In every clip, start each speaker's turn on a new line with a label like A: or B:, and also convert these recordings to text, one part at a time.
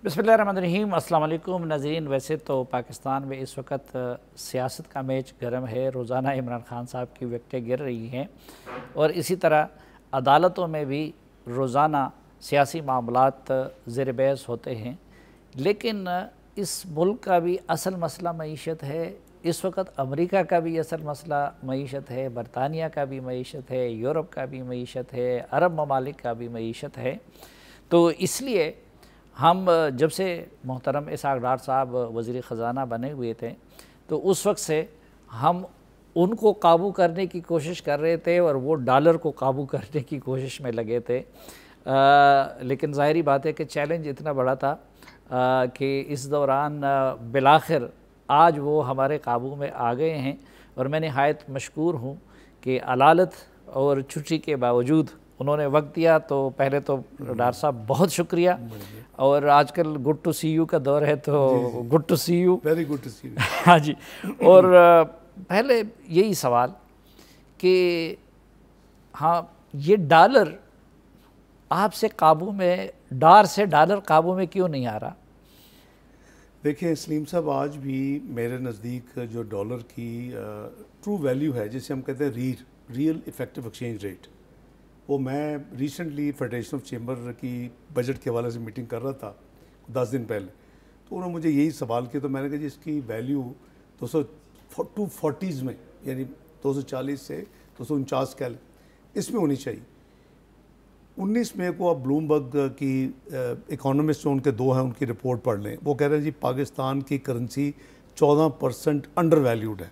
A: बिस्मिल्लाहिर्रहमानिर्रहीम। अस्सलाम वालेकुम नाज़रीन। वैसे तो पाकिस्तान में इस वक्त सियासत का मैच गर्म है। रोज़ाना इमरान खान साहब की विकेटें गिर रही हैं और इसी तरह अदालतों में भी रोज़ाना सियासी मामलात ज़ेर बहस होते हैं। लेकिन इस मुल्क का भी असल मसला मईशत है। इस वक्त अमेरिका का भी असल मसला मईशत है, बरतानिया का भी मईशत है, यूरोप का भी मईशत है, अरब ममालिक का भी मईशत है। तो इसलिए हम जब से मोहतरम इसहाक़ डार साहब वज़ीर ख़ज़ाना बने हुए थे तो उस वक्त से हम उनको काबू करने की कोशिश कर रहे थे और वो डॉलर को काबू करने की कोशिश में लगे थे। लेकिन ज़ाहिरी बात है कि चैलेंज इतना बड़ा था कि इस दौरान बिलाखिर आज वो हमारे काबू में आ गए हैं और मैं नहायत मशकूर हूँ कि अलालत और छुट्टी के बावजूद उन्होंने वक्त दिया। तो पहले तो डार साहब बहुत शुक्रिया। और आजकल गुड टू सी यू का दौर है तो good to see you,
B: very good to see you.
A: हाँ जी। और पहले यही सवाल कि हाँ, ये डॉलर आपसे काबू में, डार से डॉलर काबू में क्यों नहीं आ रहा?
B: देखिए सलीम साहब, आज भी मेरे नज़दीक जो डॉलर की ट्रू वैल्यू है, जिसे हम कहते हैं रियल इफेक्टिव एक्सचेंज रेट, वो मैं रिसेंटली फेडरेशन ऑफ चेंबर की बजट के हवाले से मीटिंग कर रहा था 10 दिन पहले। तो उन्होंने मुझे यही सवाल किया, तो मैंने कहा जी इसकी वैल्यू 240s में, यानी 240 से 249 कह इसमें होनी चाहिए। 19 मई को आप ब्लूमबर्ग की इकोनॉमिस्ट जो उनके दो हैं उनकी रिपोर्ट पढ़ लें। वो कह रहे हैं जी पाकिस्तान की करेंसी 14% अंडर वैल्यूड है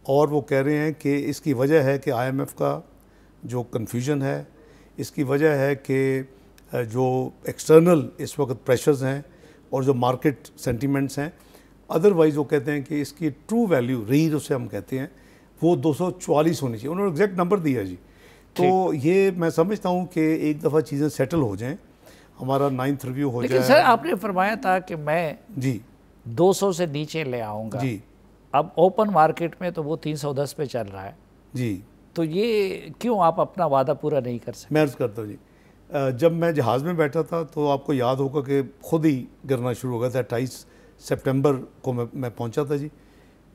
B: और वो कह रहे हैं कि इसकी वजह है कि IMF का जो कन्फ्यूजन है, इसकी वजह है कि जो एक्सटर्नल इस वक्त प्रेशर्स हैं और जो मार्केट सेंटिमेंट्स हैं। अदरवाइज़ वो कहते हैं कि इसकी ट्रू वैल्यू रील उसे हम कहते हैं वो 244 होनी चाहिए। उन्होंने एग्जैक्ट नंबर दिया जी। तो ये मैं समझता हूँ कि एक दफ़ा चीज़ें सेटल हो जाएं, हमारा 9th रिव्यू हो जाए।
A: लेकिन सर आपने फरमाया था कि मैं
B: जी
A: 200 से नीचे ले आऊँगा जी। अब ओपन मार्केट में तो वो 310 पे चल रहा है
B: जी। तो
A: ये क्यों आप अपना वादा पूरा नहीं कर सकते?
B: मैं अर्ज़ करता हूँ जी, जब मैं जहाज़ में बैठा था तो आपको याद होगा कि खुद ही गिरना शुरू हो गया था। 28 सितंबर को मैं पहुँचा था जी।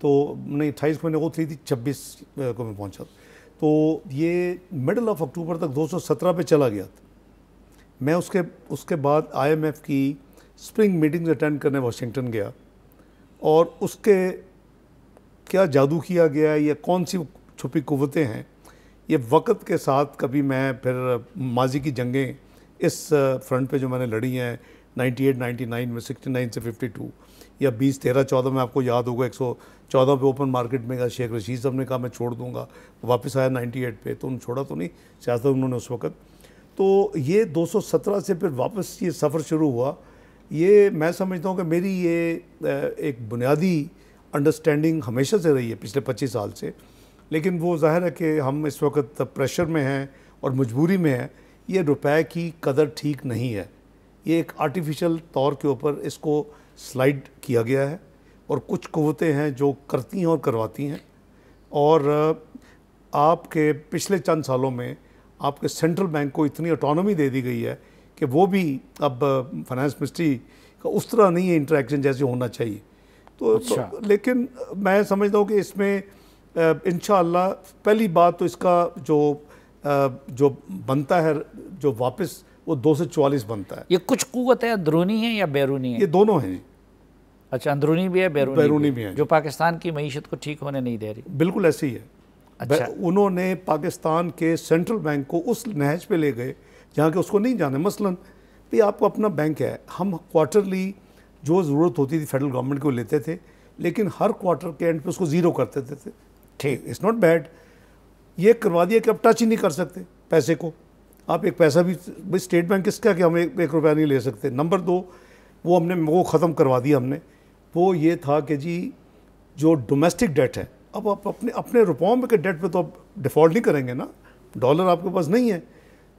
B: तो नहीं 28 को मैंने वो थी 26 को मैं पहुँचा था। तो ये मिडल ऑफ अक्टूबर तक 217 पे चला गया था। मैं उसके बाद IMF की स्प्रिंग मीटिंग्स अटेंड करने वाशिंगटन गया और उसके क्या जादू किया गया या कौन सी छुपी कुव्वतें हैं, ये वक्त के साथ कभी मैं फिर माजी की जंगें इस फ्रंट पे जो मैंने लड़ी हैं 98, 99 में, 69 से 52 या 20, 13, 14 में, आपको याद होगा 114 पे ओपन मार्केट में का शेख रशीद साहब ने कहा मैं छोड़ दूंगा, वापस आया 98 पे। तो उन्होंने छोड़ा तो नहीं सियासत उन्होंने उस वक्त। तो ये 217 से फिर वापस ये सफ़र शुरू हुआ। ये मैं समझता हूँ कि मेरी ये एक बुनियादी अंडरस्टैंडिंग हमेशा से रही है पिछले 25 साल से। लेकिन वो ज़ाहिर है कि हम इस वक्त प्रेशर में हैं और मजबूरी में हैं। ये रुपए की कदर ठीक नहीं है। ये एक आर्टिफिशियल तौर के ऊपर इसको स्लाइड किया गया है और कुछ कुव्वतें हैं जो करती हैं और करवाती हैं। और आपके पिछले चंद सालों में आपके सेंट्रल बैंक को इतनी ऑटोनॉमी दे दी गई है कि वो भी अब फाइनेंस मिनिस्ट्री का उस तरह नहीं है इंटरेक्शन जैसे होना चाहिए। तो लेकिन मैं समझता हूँ कि इसमें इंशाअल्लाह पहली बात तो इसका जो बनता है, जो वापस वो 2 से 44 बनता है।
A: ये कुछ कुव्वतें अंदरूनी हैं या बैरूनी हैं?
B: ये दोनों हैं।
A: अच्छा, अंदरूनी भी है,
B: बैरूनी भी है,
A: जो पाकिस्तान की मईशत को ठीक होने नहीं दे रही।
B: बिल्कुल ऐसे ही है। अच्छा, उन्होंने पाकिस्तान के सेंट्रल बैंक को उस नहज पे ले गए जहाँ के उसको नहीं जाने। मसलन भाई आपको अपना बैंक है, हम क्वार्टरली जो ज़रूरत होती थी फेडरल गवर्नमेंट को लेते थे, लेकिन हर क्वार्टर के एंड पे उसको ज़ीरो करते थे। ठीक, इट्स नॉट बैड। ये करवा दिया कि आप टच ही नहीं कर सकते पैसे को। आप एक पैसा भी, भाई स्टेट बैंक किसका कि हम एक रुपया नहीं ले सकते। नंबर 2, वो हमने वो ख़त्म करवा दिया हमने। वो ये था कि जी जो डोमेस्टिक डेट है, अब आप अपने रुपयों में के डेट पे तो आप डिफ़ॉल्ट नहीं करेंगे ना, डॉलर आपके पास नहीं है।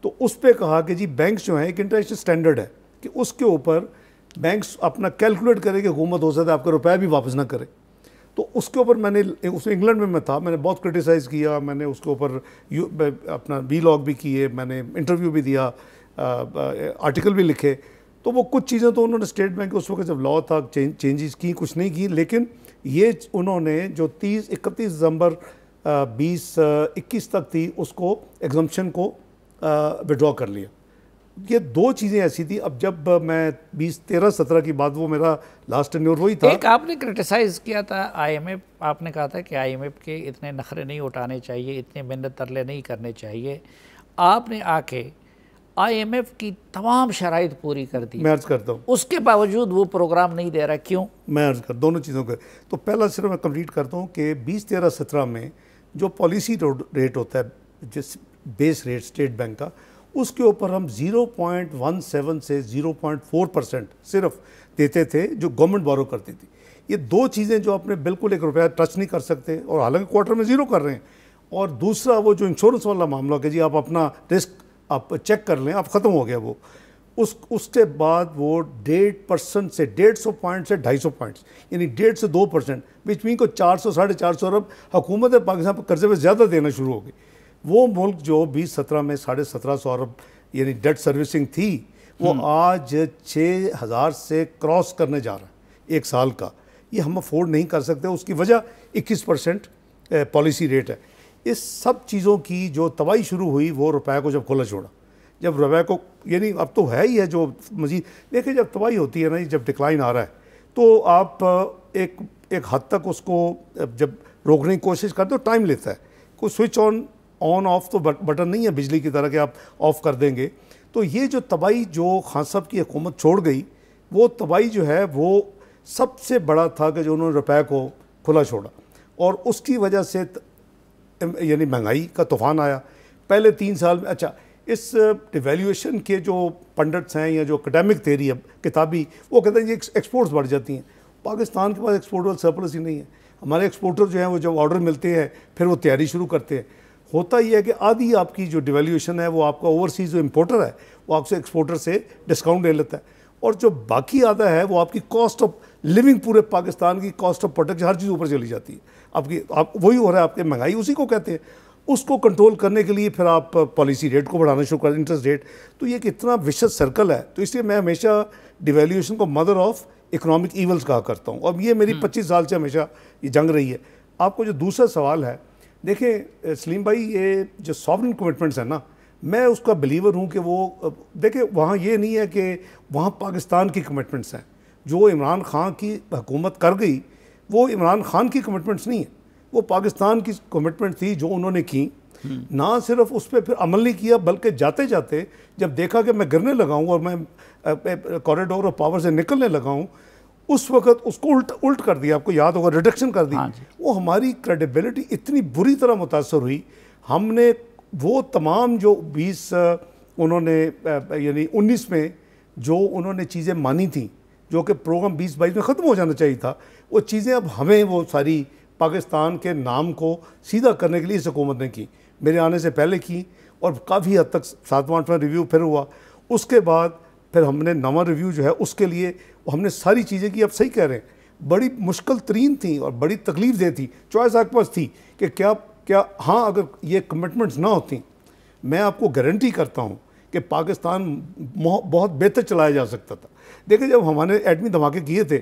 B: तो उस पर कहा कि जी बैंक्स जो हैं, एक इंटरनेशनल स्टैंडर्ड है कि उसके ऊपर बैंक्स अपना कैलकुलेट करें कि हुकूमत हो सकता है आपका रुपया भी वापस ना करे। तो उसके ऊपर मैंने, उसमें इंग्लैंड में मैं था, मैंने बहुत क्रिटिसाइज़ किया। मैंने उसके ऊपर अपना वीलॉग भी किए, मैंने इंटरव्यू भी दिया, आर्टिकल भी लिखे। तो वो कुछ चीज़ें तो उन्होंने स्टेट बैंक उस वक्त जब लॉ था चेंजेस की, कुछ नहीं की, लेकिन ये उन्होंने जो 31 दिसंबर 2021 तक थी उसको एग्जम्पशन को विड्रॉ कर लिया। ये दो चीज़ें ऐसी थी। अब जब मैं 2013-17 की बात, वो मेरा लास्ट टेन्योर वही था।
A: एक आपने क्रिटिसाइज़ किया था आईएमएफ, आपने कहा था कि आईएमएफ के इतने नखरे नहीं उठाने चाहिए, इतने मिन्नत तरले नहीं करने चाहिए। आपने आके आईएमएफ की तमाम शराइत पूरी कर दी,
B: मैं अर्ज़ करता हूँ,
A: उसके बावजूद वो प्रोग्राम नहीं दे रहा, क्यों?
B: मैं अर्ज़ कर दोनों चीज़ों के। तो पहला सिर्फ मैं कंप्लीट करता हूँ कि 2013-17 में जो पॉलिसी रेट होता है, जिस बेस रेट स्टेट बैंक का, उसके ऊपर हम 0.17 से 0.4% सिर्फ देते थे जो गवर्नमेंट बोरो करती थी। ये दो चीज़ें जो अपने बिल्कुल 1 रुपया टच नहीं कर सकते, और हालांकि क्वार्टर में ज़ीरो कर रहे हैं। और दूसरा वो जो इंश्योरेंस वाला मामला कि जी आप अपना रिस्क आप चेक कर लें, आप ख़त्म हो गया वो। उसके बाद वो 1.5% से 150 पॉइंट से 250 पॉइंट्स, यानी 1.5 से 2%, बीच में को 400-450 अरब हुकूमत पाकिस्तान पर कर्जे में ज़्यादा देना शुरू हो गई। वो मुल्क जो 2017 में 1750 अरब यानी डेट सर्विसिंग थी, वो आज 6000 से क्रॉस करने जा रहा है 1 साल का। ये हम अफोर्ड नहीं कर सकते। उसकी वजह 21% पॉलिसी रेट है। इस सब चीज़ों की जो तबाही शुरू हुई वो रुपए को जब खुला छोड़ा, जब रुपए को, यानी अब तो है ही है जो मजीद, देखिए जब तबाही होती है ना, जब डिक्लाइन आ रहा है तो आप एक हद तक उसको जब रोकने की कोशिश करते हो, टाइम लेता है। कोई स्विच ऑन ऑफ तो बटन नहीं है बिजली की तरह कि आप ऑफ कर देंगे। तो ये जो तबाही जो खान साहब की हुकूमत छोड़ गई, वो तबाही जो है वो सबसे बड़ा था कि जो उन्होंने रुपए को खुला छोड़ा, और उसकी वजह से यानी महंगाई का तूफ़ान आया पहले 3 साल में। अच्छा, इस डिवेल्यूएशन के जो पंडित्स हैं या जो एकेडमिक थेरी है किताबी, वो कहते हैं ये एक्सपोर्ट्स बढ़ जाती हैं। पाकिस्तान के पास एक्सपोर्ट सरप्लस ही नहीं है। हमारे एक्सपोर्टर जो हैं वो जब ऑर्डर मिलते हैं फिर वो तैयारी शुरू करते हैं। होता ही है कि आधी आपकी जो डिवेल्यूएशन है वो आपका ओवरसीज़ जो इम्पोर्टर है वो आपसे एक्सपोर्टर से डिस्काउंट ले लेता है, और जो बाकी आधा है वो आपकी कॉस्ट ऑफ लिविंग, पूरे पाकिस्तान की कॉस्ट ऑफ प्रोडक्शन, हर चीज़ ऊपर चली जाती है आपकी। वही हो रहा है, आपके महंगाई उसी को कहते हैं। उसको कंट्रोल करने के लिए फिर आप पॉलिसी रेट को बढ़ाना शुरू कर, इंटरेस्ट रेट। तो ये कितना विशेष सर्कल है। तो इसलिए मैं हमेशा डिवेल्यूएशन को मदर ऑफ इकोनॉमिक ईवल्स कहा करता हूँ। अब ये मेरी 25 साल से हमेशा ये जंग रही है। आपको जो दूसरा सवाल है, देखिए सलीम भाई, ये जो सॉवरेन कमिटमेंट्स है ना, मैं उसका बिलीवर हूँ कि वो, देखिए वहाँ ये नहीं है कि वहाँ पाकिस्तान की कमिटमेंट्स हैं। जो इमरान खान की हुकूमत कर गई वो इमरान खान की कमिटमेंट्स नहीं है, वो पाकिस्तान की कमिटमेंट थी जो उन्होंने की। ना सिर्फ उस पर फिर अमल नहीं किया, बल्कि जाते जाते जब देखा कि मैं गिरने लगा हूँ और मैं कॉरिडोर ऑफ पावर से निकलने लगा हूँ, उस वक्त उसको उल्ट कर दिया। आपको याद होगा, रिडक्शन कर दी। वो हमारी क्रेडिबिलिटी इतनी बुरी तरह मुतासर हुई। हमने वो तमाम जो 20 उन्होंने यानी 19 में जो उन्होंने चीज़ें मानी थी, जो कि प्रोग्राम 2022 में ख़त्म हो जाना चाहिए था, वो चीज़ें अब हमें वो सारी पाकिस्तान के नाम को सीधा करने के लिए इस हुकूमत ने की। मेरे आने से पहले की, और काफ़ी हद तक 7वां रिव्यू फिर हुआ। उसके बाद फिर हमने नवा रिव्यू जो है उसके लिए हमने सारी चीज़ें की। अब सही कह रहे हैं, बड़ी मुश्किल तरीन थी और बड़ी तकलीफ दे थी। चॉइस आपके पास थी कि क्या हाँ, अगर ये कमिटमेंट्स ना होती, मैं आपको गारंटी करता हूँ कि पाकिस्तान बहुत बेहतर चलाया जा सकता था। देखिए, जब हमारे एटमी धमाके किए थे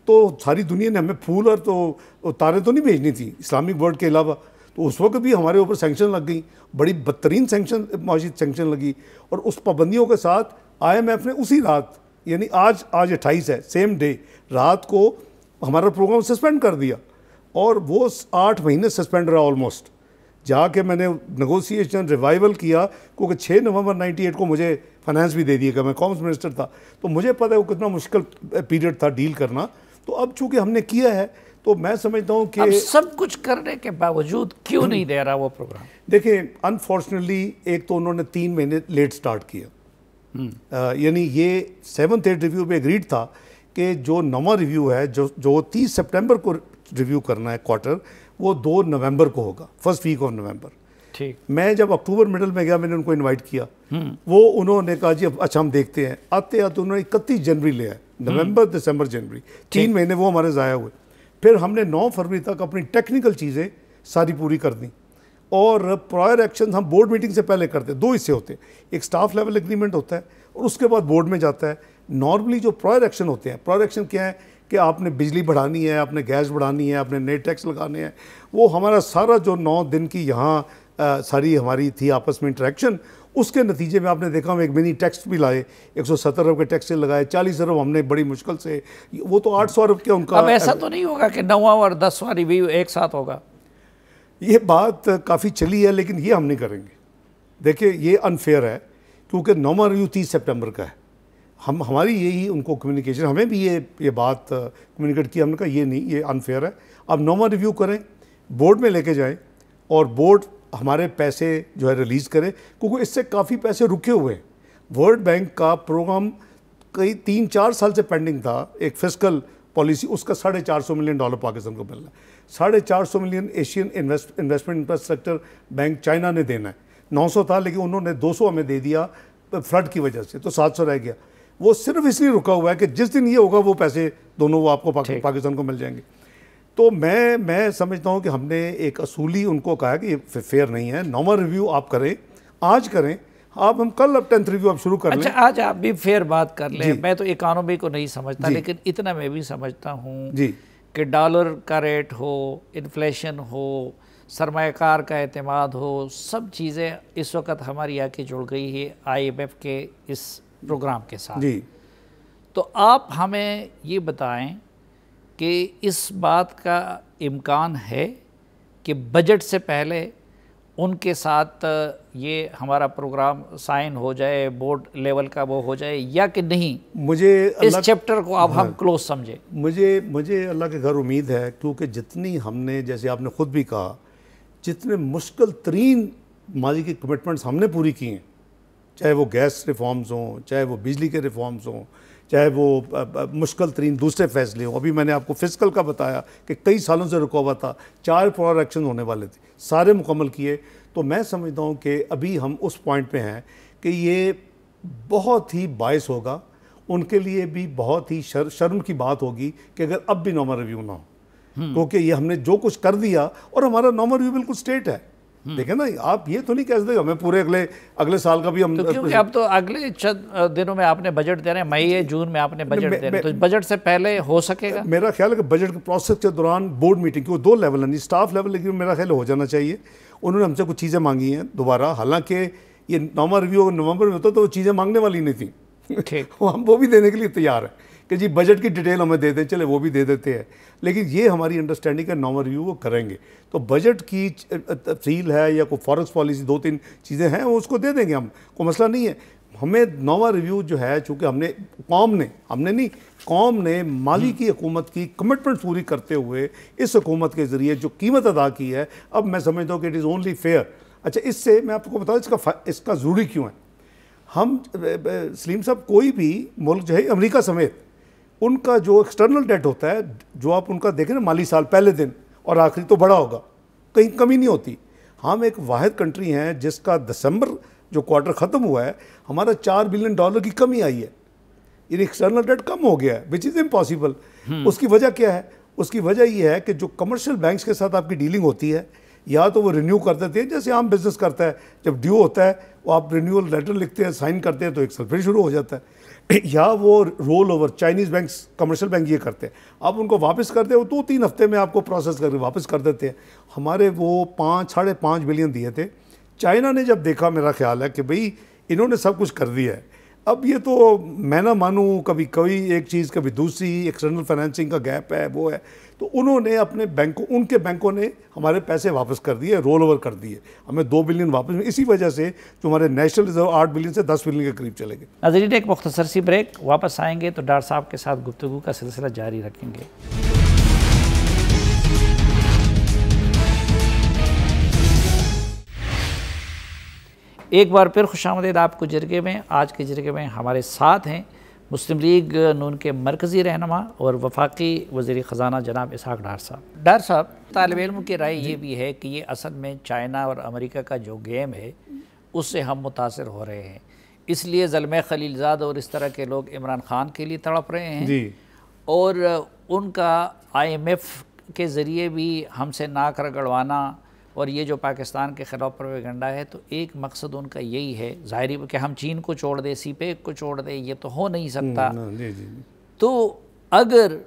B: तो सारी दुनिया ने हमें फूल और तो तारे तो नहीं भेजनी थी इस्लामिक वर्ल्ड के अलावा। तो उस वक्त भी हमारे ऊपर सैंक्शन लग गई, बड़ी बदतरीन माशी सैंक्शन लगी। और उस पाबंदियों के साथ IMF ने उसी रात, यानी आज 28 है, सेम डे रात को हमारा प्रोग्राम सस्पेंड कर दिया, और वो 8 महीने सस्पेंड रहा ऑलमोस्ट। जाके मैंने नेगोशिएशन रिवाइवल किया, क्योंकि 6 नवंबर 98 को मुझे फाइनेंस भी दे दिया, मैं कॉमर्स मिनिस्टर था, तो मुझे पता है वो कितना मुश्किल पीरियड था डील करना। तो अब चूँकि हमने किया है, तो मैं समझता हूँ कि
A: अब सब कुछ करने के बावजूद क्यों नहीं दे रहा वो प्रोग्राम?
B: देखिए, अनफॉर्चुनेटली एक तो उन्होंने 3 महीने लेट स्टार्ट किया। यानी ये 7th 8th रिव्यू में एग्रीड था कि जो नवा रिव्यू है, जो 30 सितंबर को रिव्यू करना है क्वार्टर, वो 2 नवंबर को होगा, फर्स्ट वीक ऑफ नवंबर।
A: ठीक।
B: मैं जब अक्टूबर मिडल में गया, मैंने उनको इनवाइट किया। वो उन्होंने कहा जी अच्छा हम देखते हैं। आते आते उन्होंने 31 जनवरी लिया है, नवंबर दिसंबर जनवरी, 3 महीने वो हमारे ज़ाया हुए। फिर हमने 9 फरवरी तक अपनी टेक्निकल चीज़ें सारी पूरी कर दी, और प्रायर एक्शन हम बोर्ड मीटिंग से पहले करते हैं। 2 हिस्से होते हैं, एक स्टाफ लेवल एग्रीमेंट होता है और उसके बाद बोर्ड में जाता है। नॉर्मली जो प्रायर एक्शन होते हैं, प्रायर एक्शन क्या है कि आपने बिजली बढ़ानी है, आपने गैस बढ़ानी है, आपने नए टैक्स लगाने हैं, वो हमारा सारा जो 9 दिन की यहाँ सारी हमारी थी आपस में इंटरेक्शन, उसके नतीजे में आपने देखा हम एक मिनी टैक्स भी लाए, 170 अरब के टैक्स लगाए, 40 अरब हमने बड़ी मुश्किल से, वो तो 800 अरब के उनका।
A: अब ऐसा तो नहीं होगा कि 9वां और 10वां रिव्यू एक साथ होगा?
B: ये बात काफ़ी चली है, लेकिन ये हम नहीं करेंगे। देखिए ये अनफेयर है, क्योंकि 9वां रिव्यू 30 सितंबर का है। हमारी यही उनको कम्युनिकेशन, हमें भी ये बात कम्युनिकेट की, हमने कहा ये नहीं, ये अनफेयर है। अब 9वां रिव्यू करें, बोर्ड में लेके जाएं और बोर्ड हमारे पैसे जो है रिलीज़ करे, क्योंकि इससे काफ़ी पैसे रुके हुए हैं। वर्ल्ड बैंक का प्रोग्राम कई 3-4 साल से पेंडिंग था, एक फिस्कल पॉलिसी, उसका $450 मिलियन पाकिस्तान को मिलना है। $450 million Asian investment infrastructure bank China ने देना है। 900 था, लेकिन उन्होंने 200 हमें दे दिया फ्लड की वजह से, तो 700 रह गया। वो सिर्फ इसलिए रुका हुआ है कि जिस दिन ये होगा वो पैसे दोनों वो आपको पाकिस्तान को मिल जाएंगे। तो मैं समझता हूँ कि हमने एक असूली उनको कहा कि ये फेयर नहीं है। 9वां रिव्यू आप करें, आज करें आप, हम कल अब 10th रिव्यू आप शुरू कर लें।
A: अच्छा, आज आप भी फेयर बात कर लें। मैं तो इकोनॉमी को नहीं समझता, लेकिन इतना मैं भी समझता हूँ कि डॉलर का रेट हो, इन्फ्लेशन हो, सरमायाकार का एतमाद हो, सब चीज़ें इस वक्त हमारी आके जुड़ गई है IMF के इस प्रोग्राम के साथ
B: जी।
A: तो आप हमें ये बताएं कि इस बात का इम्कान है कि बजट से पहले उनके साथ ये हमारा प्रोग्राम साइन हो जाए, बोर्ड लेवल का वो हो जाए, या कि नहीं?
B: मुझे
A: इस चैप्टर को अब हम क्लोज समझे।
B: मुझे अल्लाह के घर उम्मीद है, क्योंकि जितनी हमने, जैसे आपने ख़ुद भी कहा, जितने मुश्किल तरीन माली की कमिटमेंट्स हमने पूरी की हैं, चाहे वो गैस रिफॉर्म्स हों, चाहे वो बिजली के रिफॉर्म्स हों, चाहे वो मुश्किल तरीन दूसरे फैसले हों। अभी मैंने आपको फिस्कल का बताया कि कई सालों से रुका हुआ था, 4 प्रायर एक्शन होने वाले थे, सारे मुकम्मल किए। तो मैं समझता हूँ कि अभी हम उस पॉइंट पे हैं कि ये बहुत ही बायस होगा, उनके लिए भी बहुत ही शर्म की बात होगी कि अगर अब भी 9वां रिव्यू ना हो, क्योंकि ये हमने जो कुछ कर दिया, और हमारा 9वां रिव्यू बिल्कुल स्टेट है। देखें ना, आप ये तो नहीं कह सकते हमें पूरे अगले साल का भी हम,
A: तो क्योंकि अब तो अगले चंद दिनों में आपने बजट दे रहे हैं, मई या जून में आपने बजट दे रहे हैं, तो बजट से पहले हो सकेगा? मेरा
B: ख्याल है कि बजट के प्रोसेस के दौरान बोर्ड मीटिंग की, वो 2 लेवल है, स्टाफ लेवल, लेकिन मेरा ख्याल हो जाना चाहिए। उन्होंने हमसे कुछ चीज़ें मांगी हैं दोबारा, हालांकि ये 9वां रिव्यू नवंबर में होता तो वो चीज़ें मांगने वाली नहीं थी। हम वो भी देने के लिए तैयार हैं कि जी बजट की डिटेल हमें दे दें, चले वो भी दे देते हैं, लेकिन ये हमारी अंडरस्टैंडिंग है 9वां रिव्यू वो करेंगे। तो बजट की तफसील है या कोई फॉरेक्स पॉलिसी 2-3 चीज़ें हैं, वो उसको दे देंगे हम, कोई मसला नहीं है। हमें 9वां रिव्यू जो है, चूँकि कौम ने माली की हुकूमत की कमिटमेंट पूरी करते हुए इस हुकूमत के ज़रिए जो कीमत अदा की है, अब मैं समझता हूँ कि इट इज़ ओनली फेयर। अच्छा, इससे मैं आपको बताऊँ इसका ज़रूरी क्यों है। हम सलीम साहब, कोई भी मुल्क जो है, अमेरिका समेत, उनका जो एक्सटर्नल डेट होता है, जो आप उनका देखें ना, माली साल पहले दिन और आखिरी तो बड़ा होगा, कहीं कमी नहीं होती। हम एक वाहिद कंट्री हैं जिसका दिसंबर जो क्वार्टर ख़त्म हुआ है, हमारा $4 बिलियन की कमी आई है, ये एक्सटर्नल डेट कम हो गया है, विच इज़ इम्पॉसिबल। उसकी वजह क्या है? उसकी वजह ये है कि जो कमर्शियल बैंक्स के साथ आपकी डीलिंग होती है, या तो वो रिन्यू कर देते हैं, जैसे आम बिजनेस करता है, जब ड्यू होता है वो आप रिन्यूअल लेटर लिखते हैं, साइन करते हैं, तो एक साल फिर शुरू हो जाता है, या वो roll over, Chinese banks, commercial bank ये करते हैं, आप उनको वापस करते हैं, वो 2-3 हफ्ते में आपको प्रोसेस करके वापस कर देते हैं। हमारे वो 5-5.5 बिलियन दिए थे। चाइना ने जब देखा, मेरा ख्याल है कि भाई इन्होंने सब कुछ कर दिया है, अब ये तो मैं ना मानूँ, कभी कोई एक चीज़ कभी दूसरी, एक्सटर्नल फाइनेंसिंग का गैप है, वो है, तो उन्होंने अपने बैंकों, उनके बैंकों ने हमारे पैसे वापस कर दिए, रोल ओवर कर दिए, हमें 2 बिलियन वापस। इसी वजह से जो हमारे नेशनल रिजर्व 8 बिलियन से 10 बिलियन के करीब चले गए।
A: नाज़रीन, एक मुख्तसर सी ब्रेक, वापस आएंगे तो डॉक्टर साहब के साथ गुफ्तगू का सिलसिला जारी रखेंगे। एक बार फिर खुशामदीद आपको जरगे में। आज के जरगे में हमारे साथ हैं मुस्लिम लीग नून के मरकज़ी रहनुमा और वफाकी वज़ीर ख़जाना जनाब इसहाक़ डार साहब। डार साहब, तालिब इल्म की राय ये भी है कि ये असल में चाइना और अमेरिका का जो गेम है उससे हम मुतासर हो रहे हैं, इसलिए ज़ल्मे खलीलज़ाद और इस तरह के लोग इमरान ख़ान के लिए तड़प रहे हैं जी। और उनका IMF के ज़रिए भी हमसे नाक रगड़वाना और ये जो पाकिस्तान के ख़िलाफ़ प्रोपेगेंडा है, तो एक मकसद उनका यही है ज़ाहिरी कि हम चीन को छोड़ दें, सीपेक को छोड़ दें, ये तो हो नहीं सकता।
B: जी जी।
A: तो अगर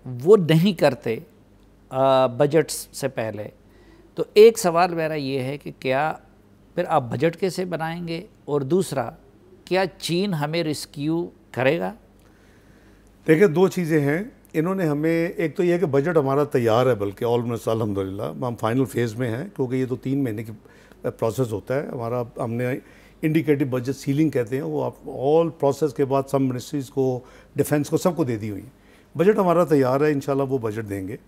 A: वो नहीं करते बजट से पहले, तो एक सवाल मेरा ये है कि क्या फिर आप बजट कैसे बनाएंगे, और दूसरा क्या चीन हमें रिस्क्यू करेगा?
B: देखिए, दो चीज़ें हैं। इन्होंने हमें, एक तो ये है कि बजट हमारा तैयार है, बल्कि ऑलमोस्ट अल्हम्दुलिल्लाह हम फाइनल फेज़ में हैं, क्योंकि ये तो 3 महीने की प्रोसेस होता है हमारा। हमने इंडिकेटिव बजट सीलिंग कहते हैं, वो आप ऑल प्रोसेस के बाद सब मिनिस्ट्रीज़ को, डिफेंस को, सबको दे दी हुई है। बजट हमारा तैयार है, इंशाल्लाह वो बजट देंगे।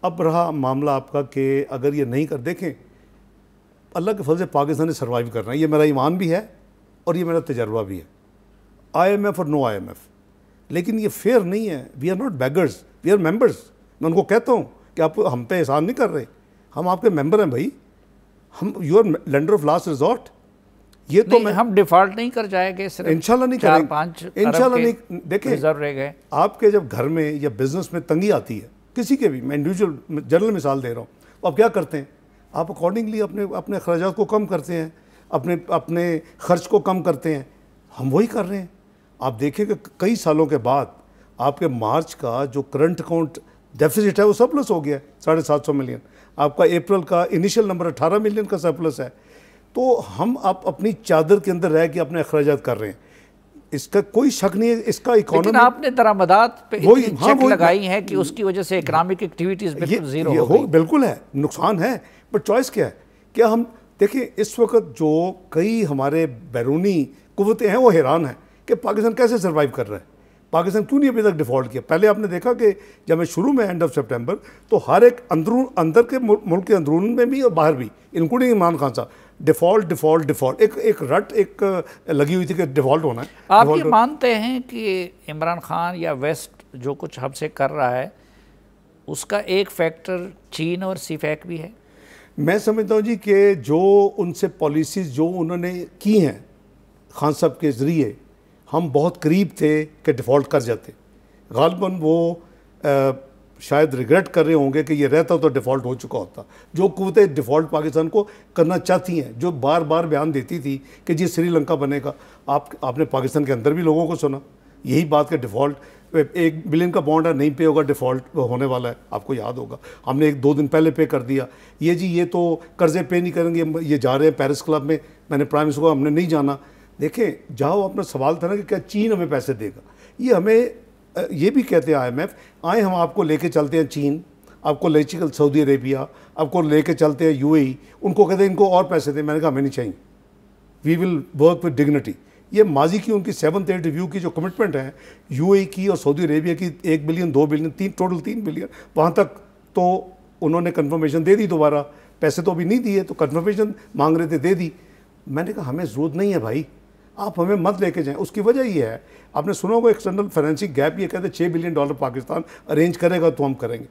B: अब रहा मामला आपका कि अगर ये नहीं कर, देखें अल्लाह के फजल से पाकिस्तान ने सर्वाइव करना है, ये मेरा ईमान भी है और ये मेरा तजर्बा भी है। IMF और नो IMF, लेकिन ये फेयर नहीं है। We are not beggars, we are members. मैं उनको कहता हूँ कि आप हम पे एहसान नहीं कर रहे, हम आपके मेंबर हैं भाई, हम you are lender of last resort. ये तो मैं,
A: हम डिफॉल्ट नहीं कर जाएंगे, सिर्फ
B: इंशाल्लाह नहीं करेंगे, इंशाल्लाह नहीं। देखें,
A: रिजर्व रह गए।
B: आपके जब घर में या बिजनेस में तंगी आती है, किसी के भी, मैं इंडिविजुअल जनरल मिसाल दे रहा हूँ, तो आप क्या करते हैं? आप अकॉर्डिंगली अपने अपने अखराजात को कम करते हैं, अपने अपने खर्च को कम करते हैं। हम वही कर रहे हैं। आप देखिए कि कई सालों के बाद आपके मार्च का जो करंट अकाउंट डेफिसिट है वो सरप्लस हो गया है, 750 मिलियन। आपका अप्रैल का इनिशियल नंबर 18 मिलियन का सरप्लस है। तो हम आप अपनी चादर के अंदर रह के अपने अखराजात कर रहे हैं, इसका कोई शक नहीं है। इसका इकोनॉमी,
A: लेकिन आपने दरामदात पे
B: वही,
A: इतनी
B: हाँ,
A: चेक लगाई है कि उसकी वजह से इकोनॉमिक एक्टिविटीज बिल्कुल जीरो हो गई।
B: बिल्कुल है, नुकसान है, बट चॉइस क्या है? क्या हम देखिए, इस वक्त जो कई हमारे बैरूनी कुव्वतें हैं वो हैरान हैं कि पाकिस्तान कैसे सर्वाइव कर रहा है। पाकिस्तान क्यों नहीं अभी तक डिफ़ॉल्ट किया? पहले आपने देखा कि जब मैं शुरू में एंड ऑफ सितंबर, तो हर एक अंदर के मुल्क के अंदरून में भी और बाहर भी, इंक्लूडिंग इमरान खान साहब, डिफ़ॉल्ट डिफ़ॉल्ट डिफ़ॉल्ट, एक रट एक लगी हुई थी कि डिफ़ॉल्ट होना है।
A: आप ये मानते हैं कि इमरान खान या वेस्ट जो कुछ हमसे कर रहा है, उसका एक फैक्टर चीन और सीफेक भी है?
B: मैं समझता हूँ जी कि जो उनसे पॉलिसीज़ जो उन्होंने की हैं खान साहब के ज़रिए, हम बहुत करीब थे कि डिफ़ॉल्ट कर जाते। गालिबन वो शायद रिग्रेट कर रहे होंगे कि ये रहता तो डिफ़ॉल्ट हो चुका होता। जो कुव्वतें डिफ़ॉल्ट पाकिस्तान को करना चाहती हैं, जो बार बार बयान देती थी कि जी श्रीलंका बनेगा, आपने पाकिस्तान के अंदर भी लोगों को सुना यही बात कि डिफ़ॉल्ट 1 बिलियन का बॉन्ड है, नहीं पे होगा, डिफ़ॉल्ट होने वाला है। आपको याद होगा हमने 1-2 दिन पहले पे कर दिया। ये जी ये तो कर्ज़े पे नहीं करेंगे, ये जा रहे हैं पेरिस क्लब में। मैंने प्राइम मिनिस्टर को, हमने नहीं जाना। देखें, जाओ, अपना सवाल था ना कि क्या चीन हमें पैसे देगा? ये हमें ये भी कहते हैं IMF, आए हम आपको लेके चलते हैं चीन, आपको ले चल सऊदी अरेबिया, आपको लेके चलते हैं UAE। उनको कहते हैं इनको और पैसे दें। मैंने कहा हमें नहीं चाहिए, we will work with dignity. ये माजी की उनकी 7th रिव्यू की जो कमिटमेंट है UAE की और सऊदी अरेबिया की, 1 बिलियन 2 बिलियन टोटल 3 बिलियन, वहाँ तक तो उन्होंने कन्फर्मेशन दे दी। दोबारा पैसे तो अभी नहीं दिए, तो कन्फर्मेशन मांग रहे थे, दे दी। मैंने कहा हमें ज़रूरत नहीं है भाई, आप हमें मत लेके जाएं। उसकी वजह ये है, आपने सुना होगा एक्सटर्नल फाइनेंसिंग गैप, ये कहते हैं $6 बिलियन पाकिस्तान अरेंज करेगा तो हम करेंगे।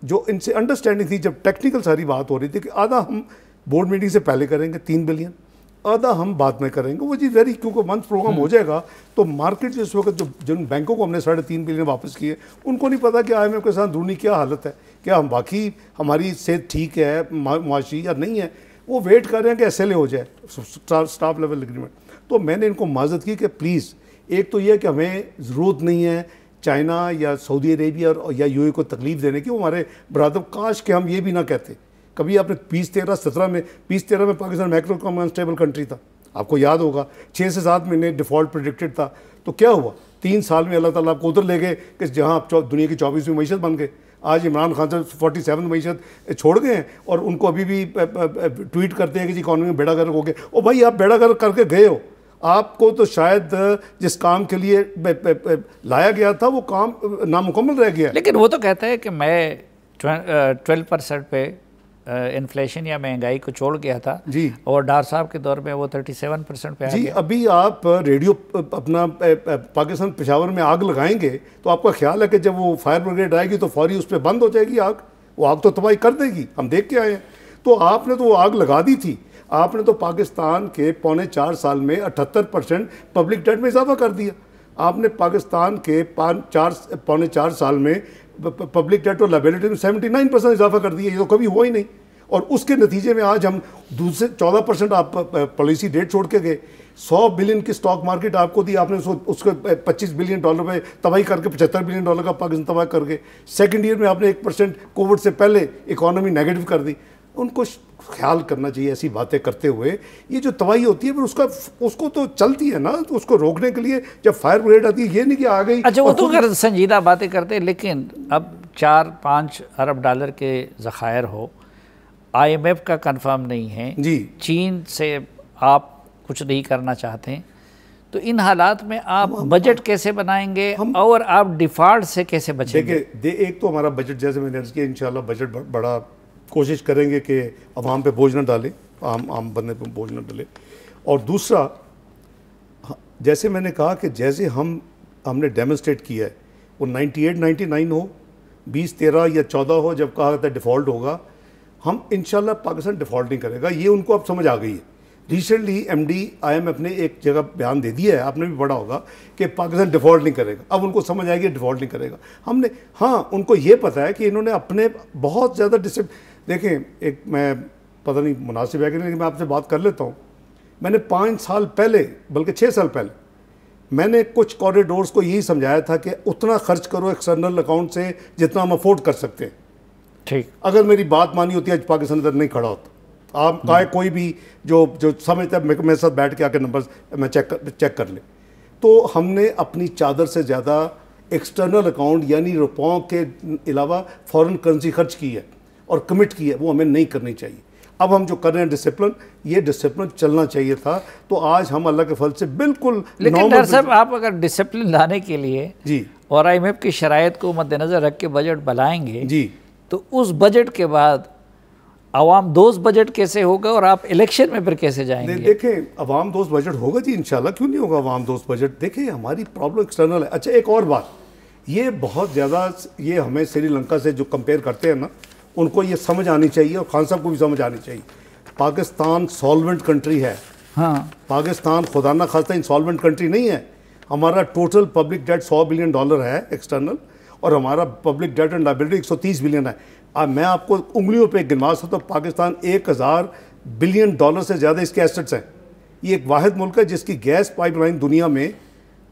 B: जो इनसे अंडरस्टैंडिंग थी, जब टेक्निकल सारी बात हो रही थी कि आधा हम बोर्ड मीटिंग से पहले करेंगे 3 बिलियन, आधा हम बाद में करेंगे। वो जी वेरी, क्योंकि मंथ प्रोग्राम हो जाएगा तो मार्केट जो इस वक्त, जो जिन बैंकों को हमने 3.5 बिलियन वापस किए, उनको नहीं पता कि IMF के साथ दूनी क्या हालत है, क्या हम बाकी हमारी सेहत ठीक है मुआशी या नहीं है। वो वेट कर रहे हैं कि SLA हो जाए, स्टाफ लेवल एग्रीमेंट। तो मैंने इनको माजत की कि प्लीज़, एक तो यह कि हमें ज़रूरत नहीं है चाइना या सऊदी अरेबिया या UAE को तकलीफ़ देने की। वो हमारे बरादर, काश के हम ये भी ना कहते। कभी आपने 2013-17 में, 2013 में Pakistan macro economic unstable country था, आपको याद होगा, 6 से 7 महीने डिफ़ॉल्ट प्रेडिक्टेड था। तो क्या हुआ? 3 साल में अल्लाह ताला आपको उधर ले गए कि जहाँ आप दुनिया की 24वीं मईशत बन गए। आज इमरान खान साहब 47 मईशत छोड़ गए हैं और उनको अभी भी ट्वीट करते हैं कि जी इकॉनमी में बेड़ा गर्क हो गया। ओ भाई, आप बेड़ा गर्क करके गए हो, आपको तो शायद जिस काम के लिए लाया गया था वो काम नामुकम्मल रह गया।
A: लेकिन वो तो कहता है कि मैं 12% पे इन्फ्लेशन या महंगाई को छोड़ गया था
B: जी,
A: और डार साहब के दौर में वो 37% पे आ
B: जी।
A: गया।
B: अभी आप रेडियो अपना पाकिस्तान पेशावर में आग लगाएंगे तो आपका ख्याल है कि जब वो फायर ब्रिगेड आएगी तो फौरी उस पर बंद हो जाएगी आग? वो आग तो तबाही कर देगी, हम देख के आए हैं। तो आपने तो वो आग लगा दी थी। आपने तो पाकिस्तान के 4.25 साल में 78% पब्लिक डेट में इजाफा कर दिया। आपने पाकिस्तान के 4.25 साल में पब्लिक डेट और लायबिलिटी में 79% इजाफा कर दिया। ये तो कभी हुआ ही नहीं। और उसके नतीजे में आज हम दूसरे 14% आप पॉलिसी रेट छोड़ के गए। 100 बिलियन की स्टॉक मार्केट आपको दी, आपने उसको $25 बिलियन पे तबाही करके $75 बिलियन का पाकिस्तान तबाह करके सेकंड ईयर में आपने 1% कोविड से पहले इकोनॉमी नेगेटिव कर दी। उनको ख्याल करना चाहिए ऐसी बातें करते हुए। ये जो तबाही होती है फिर उसको तो चलती है ना, तो उसको रोकने के लिए जब फायर ब्रिगेड आती है, ये नहीं कि आ गई।
A: अच्छा, वो तो संजीदा बातें करते हैं, लेकिन अब 4-5 अरब डॉलर के ज़खायर हो, IMF का कंफर्म नहीं है
B: जी,
A: चीन से आप कुछ नहीं करना चाहते हैं, तो इन हालात में आप बजट कैसे बनाएंगे और आप डिफॉल्ट से कैसे बचेंगे?
B: देखिए, एक तो हमारा बजट, जैसे मैंने अर्ज़ किया, इंशाल्लाह बजट बड़ा कोशिश करेंगे कि अवाम पे बोझ न डालें, आम बंदे पे बोझ न डालें। और दूसरा, जैसे मैंने कहा कि जैसे हमने डेमोन्स्ट्रेट किया है, वो 98-99 हो, 2013 या 14 हो, जब कहा था डिफ़ॉल्ट होगा, हम इंशाल्लाह पाकिस्तान डिफ़ॉल्ट नहीं करेगा। ये उनको अब समझ आ गई है। रिसेंटली MD IMF ने एक जगह बयान दे दिया है, आपने भी पढ़ा होगा, कि पाकिस्तान डिफ़ॉल्ट नहीं करेगा। अब उनको समझ आएगी डिफ़ॉल्ट नहीं करेगा। हमने, हाँ, उनको ये पता है कि इन्होंने अपने बहुत ज़्यादा देखें, एक मैं पता नहीं मुनासिब है कि नहीं, लेकिन मैं आपसे बात कर लेता हूँ। मैंने 5 साल पहले, बल्कि 6 साल पहले, मैंने कुछ कॉरिडोर्स को यही समझाया था कि उतना खर्च करो एक्सटर्नल अकाउंट से जितना हम अफोर्ड कर सकते हैं। ठीक, अगर मेरी बात मानी होती आज पाकिस्तान इधर नहीं खड़ा होता। आप चाहे कोई भी जो समझता है मेरे साथ बैठ के आके नंबर मैं चेक कर ले। तो हमने अपनी चादर से ज़्यादा एक्सटर्नल अकाउंट यानी रुपयों के अलावा फॉरेन करेंसी खर्च की है और कमिट की है, वो हमें नहीं करनी चाहिए। अब हम जो कर रहे हैं डिसिप्लिन, ये डिसिप्लिन चलना चाहिए था। तो आज हम अल्लाह के फल से बिल्कुल।
A: लेकिन डॉक्टर साहब, आप अगर डिसिप्लिन लाने के लिए
B: जी
A: और IMF की शराइत को मद्देनज़र रख के बजट बनाएंगे
B: जी,
A: तो उस बजट के बाद अवाम दोस्त बजट कैसे होगा और आप इलेक्शन में फिर कैसे जाएंगे?
B: देखें, अवाम दोस्त बजट होगा जी, इंशाल्लाह, क्यों नहीं होगा अवाम दोस्त बजट। देखें, हमारी प्रॉब्लम एक्सटर्नल है। अच्छा, एक और बात, ये बहुत ज़्यादा, ये हमें श्रीलंका से जो कंपेयर करते हैं ना, उनको ये समझ आनी चाहिए और खान साहब को भी समझ आनी चाहिए। पाकिस्तान सॉल्वेंट कंट्री है। हाँ, पाकिस्तान खुदा ना खास्ता इंसॉल्वेंट कंट्री नहीं है। हमारा टोटल पब्लिक डेट $100 बिलियन है एक्सटर्नल, और हमारा public debt and liability 130 billion है। अब मैं आपको उंगलियों पे गिनवा सकता हूँ, पाकिस्तान $1000 बिलियन से ज़्यादा इसके एसेट्स हैं। ये एक वाहिद मुल्क है जिसकी गैस पाइपलाइन दुनिया में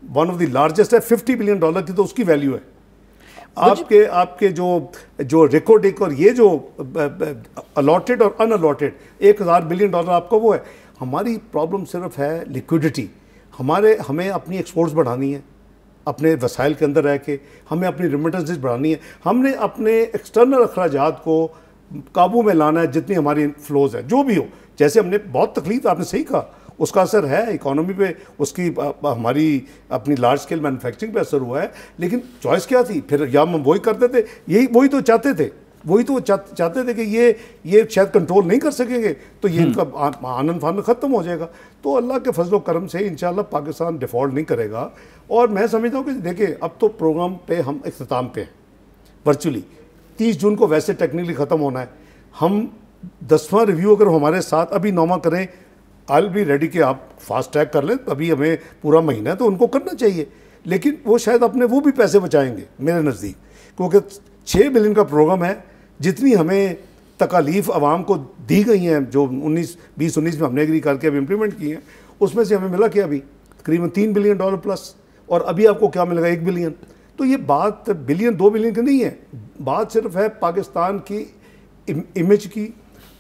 B: वन ऑफ द लार्जेस्ट है, $50 बिलियन की तो उसकी वैल्यू है। आपके जो रिकॉर्ड एक और ये जो अलॉटेड और अनअलॉटेड $1000 बिलियन आपका वो है। हमारी प्रॉब्लम सिर्फ है लिक्विडिटी। हमें अपनी एक्सपोर्ट्स बढ़ानी है, अपने वसाइल के अंदर रह के हमें अपनी रेमिटेंसेस बढ़ानी है। हमने अपने एक्सटर्नल अखराजात को काबू में लाना है, जितनी हमारी फ्लोज है, जो भी हो। जैसे हमने बहुत तकलीफ, आपने सही कहा, उसका असर है इकोनॉमी पे, उसकी हमारी अपनी लार्ज स्केल मैन्युफैक्चरिंग पे असर हुआ है। लेकिन चॉइस क्या थी फिर? या हम वही करते थे, वही तो चाहते थे कि ये शायद कंट्रोल नहीं कर सकेंगे, तो ये इनका आनंद फानंद ख़त्म हो जाएगा। तो अल्लाह के फजल करम से इंशाल्लाह पाकिस्तान डिफ़ॉल्ट नहीं करेगा। और मैं समझता हूँ कि देखिए, अब तो प्रोग्राम पे हम इख्तिताम पे हैं वर्चुअली। 30 जून को वैसे टेक्निकली ख़त्म होना है। हम 10वां रिव्यू अगर हमारे साथ अभी 9वां करें, आई विल बी रेडी कि आप फास्ट ट्रैक कर लें। अभी हमें पूरा महीना है तो उनको करना चाहिए, लेकिन वो शायद अपने वो भी पैसे बचाएंगे मेरे नज़दीक, क्योंकि 6 बिलियन का प्रोग्राम है। जितनी हमें तकालीफ आवाम को दी गई हैं, जो 2019 में हमने एग्री करके अभी इम्प्लीमेंट की हैं, उसमें से हमें मिला कि अभी तकरीबन $3 बिलियन प्लस, और अभी आपको क्या मिलेगा? 1 बिलियन। तो ये बात बिलियन 2 बिलियन की नहीं है, बात सिर्फ है पाकिस्तान की इमेज की,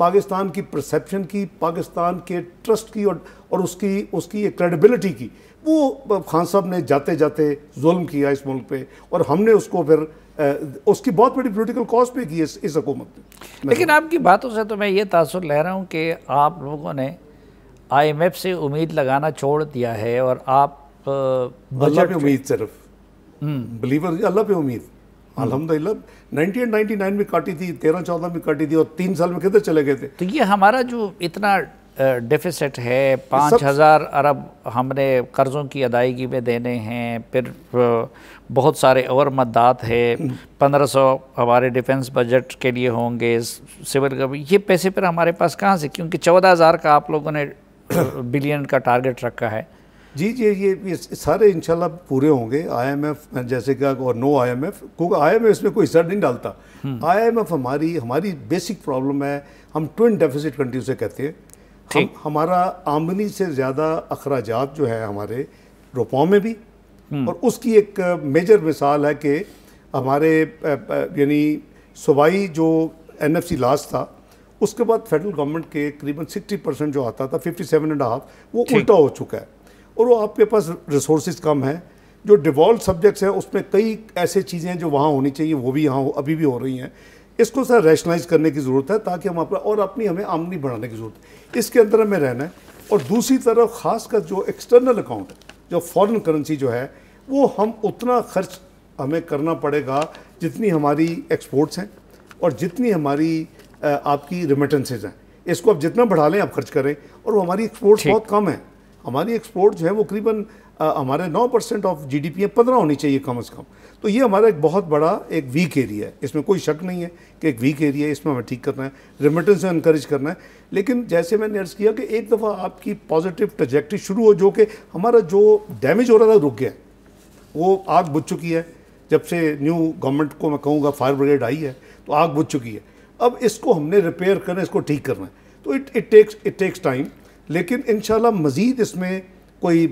B: पाकिस्तान की परसेप्शन की, पाकिस्तान के ट्रस्ट की और उसकी एक क्रेडिबिलिटी की। वो खान साहब ने जाते जाते जुल्म किया इस मुल्क पे, और हमने उसको फिर उसकी बहुत बड़ी पॉलिटिकल कॉस्ट पे की इस हुकूमत ने।
A: लेकिन आपकी बातों से तो मैं ये तासुर ले रहा हूँ कि आप लोगों ने IMF से उम्मीद लगाना छोड़ दिया है, और आप
B: अल्लाह पे उम्मीद, सिर्फ बिलीवर अल्लाह पे उम्मीद। अल्हम्दुलिल्लाह 98-99 में काटी थी, 13-14 में काटी थी, और 3 साल में किधर चले गए थे?
A: तो ये हमारा जो इतना डेफिसिट है, 5000 अरब हमने कर्ज़ों की अदायगी में देने हैं, फिर बहुत सारे और मद्दात है, 1500 हमारे डिफेंस बजट के लिए होंगे, सिविल का भी, ये पैसे फिर हमारे पास कहाँ से? क्योंकि 14,000 का आप लोगों ने बिलियन का टारगेट रखा है।
B: जी जी, ये सारे इंशाल्लाह पूरे होंगे। IMF जैसे कि और नो IMF, क्योंकि IMF इसमें कोई हिस्सा नहीं डालता। IMF हमारी बेसिक प्रॉब्लम है, हम ट्विन डेफिसिट कंट्री से कहते हैं। हमारा आमदनी से ज़्यादा अखराजात जो है हमारे रुपयों में भी, और उसकी एक मेजर मिसाल है कि हमारे यानी सूबाई जो NFC लॉस था, उसके बाद फेडरल गवर्नमेंट के करीबन 60% जो आता था, 57.5, वो उल्टा हो चुका है। और वो आपके पास रिसोर्सेज कम है। जो डिवॉल्व सब्जेक्ट्स हैं उसमें कई ऐसे चीज़ें हैं जो वहाँ होनी चाहिए, वो भी यहाँ अभी भी हो रही हैं। इसको सर रैशनलाइज करने की ज़रूरत है, ताकि हम अपना और अपनी हमें आमदनी बढ़ाने की ज़रूरत है, इसके अंदर हमें रहना है। और दूसरी तरफ ख़ासकर जो एक्सटर्नल अकाउंट है, जो फॉरेन करेंसी जो है, वो हम उतना खर्च हमें करना पड़ेगा जितनी हमारी एक्सपोर्ट्स हैं और जितनी हमारी आपकी रेमिटेंसेज हैं। इसको आप जितना बढ़ा लें आप खर्च करें, और वो हमारी एक्सपोर्ट्स बहुत कम है। हमारी एक्सपोर्ट जो है वो करीबन हमारे 9% ऑफ GDP है, 15 होनी चाहिए कम से कम। तो ये हमारा एक बहुत बड़ा एक वीक एरिया है, इसमें कोई शक नहीं है कि एक वीक एरिया है, इसमें हमें ठीक करना है, रेमिटेंस से इनकरेज करना है। लेकिन जैसे मैंने अर्ज़ किया कि एक दफ़ा आपकी पॉजिटिव ट्रैजेक्टरी शुरू हो, जो कि हमारा जो डैमेज हो रहा था रुक गया, वो आग बुझ चुकी है। जब से न्यू गवर्नमेंट को मैं कहूँगा फायर ब्रिगेड आई है, तो आग बुझ चुकी है। अब इसको हमने रिपेयर करना, इसको ठीक करना है, तो इट टेक्स टाइम। लेकिन इंशाल्लाह मज़ीद इसमें कोई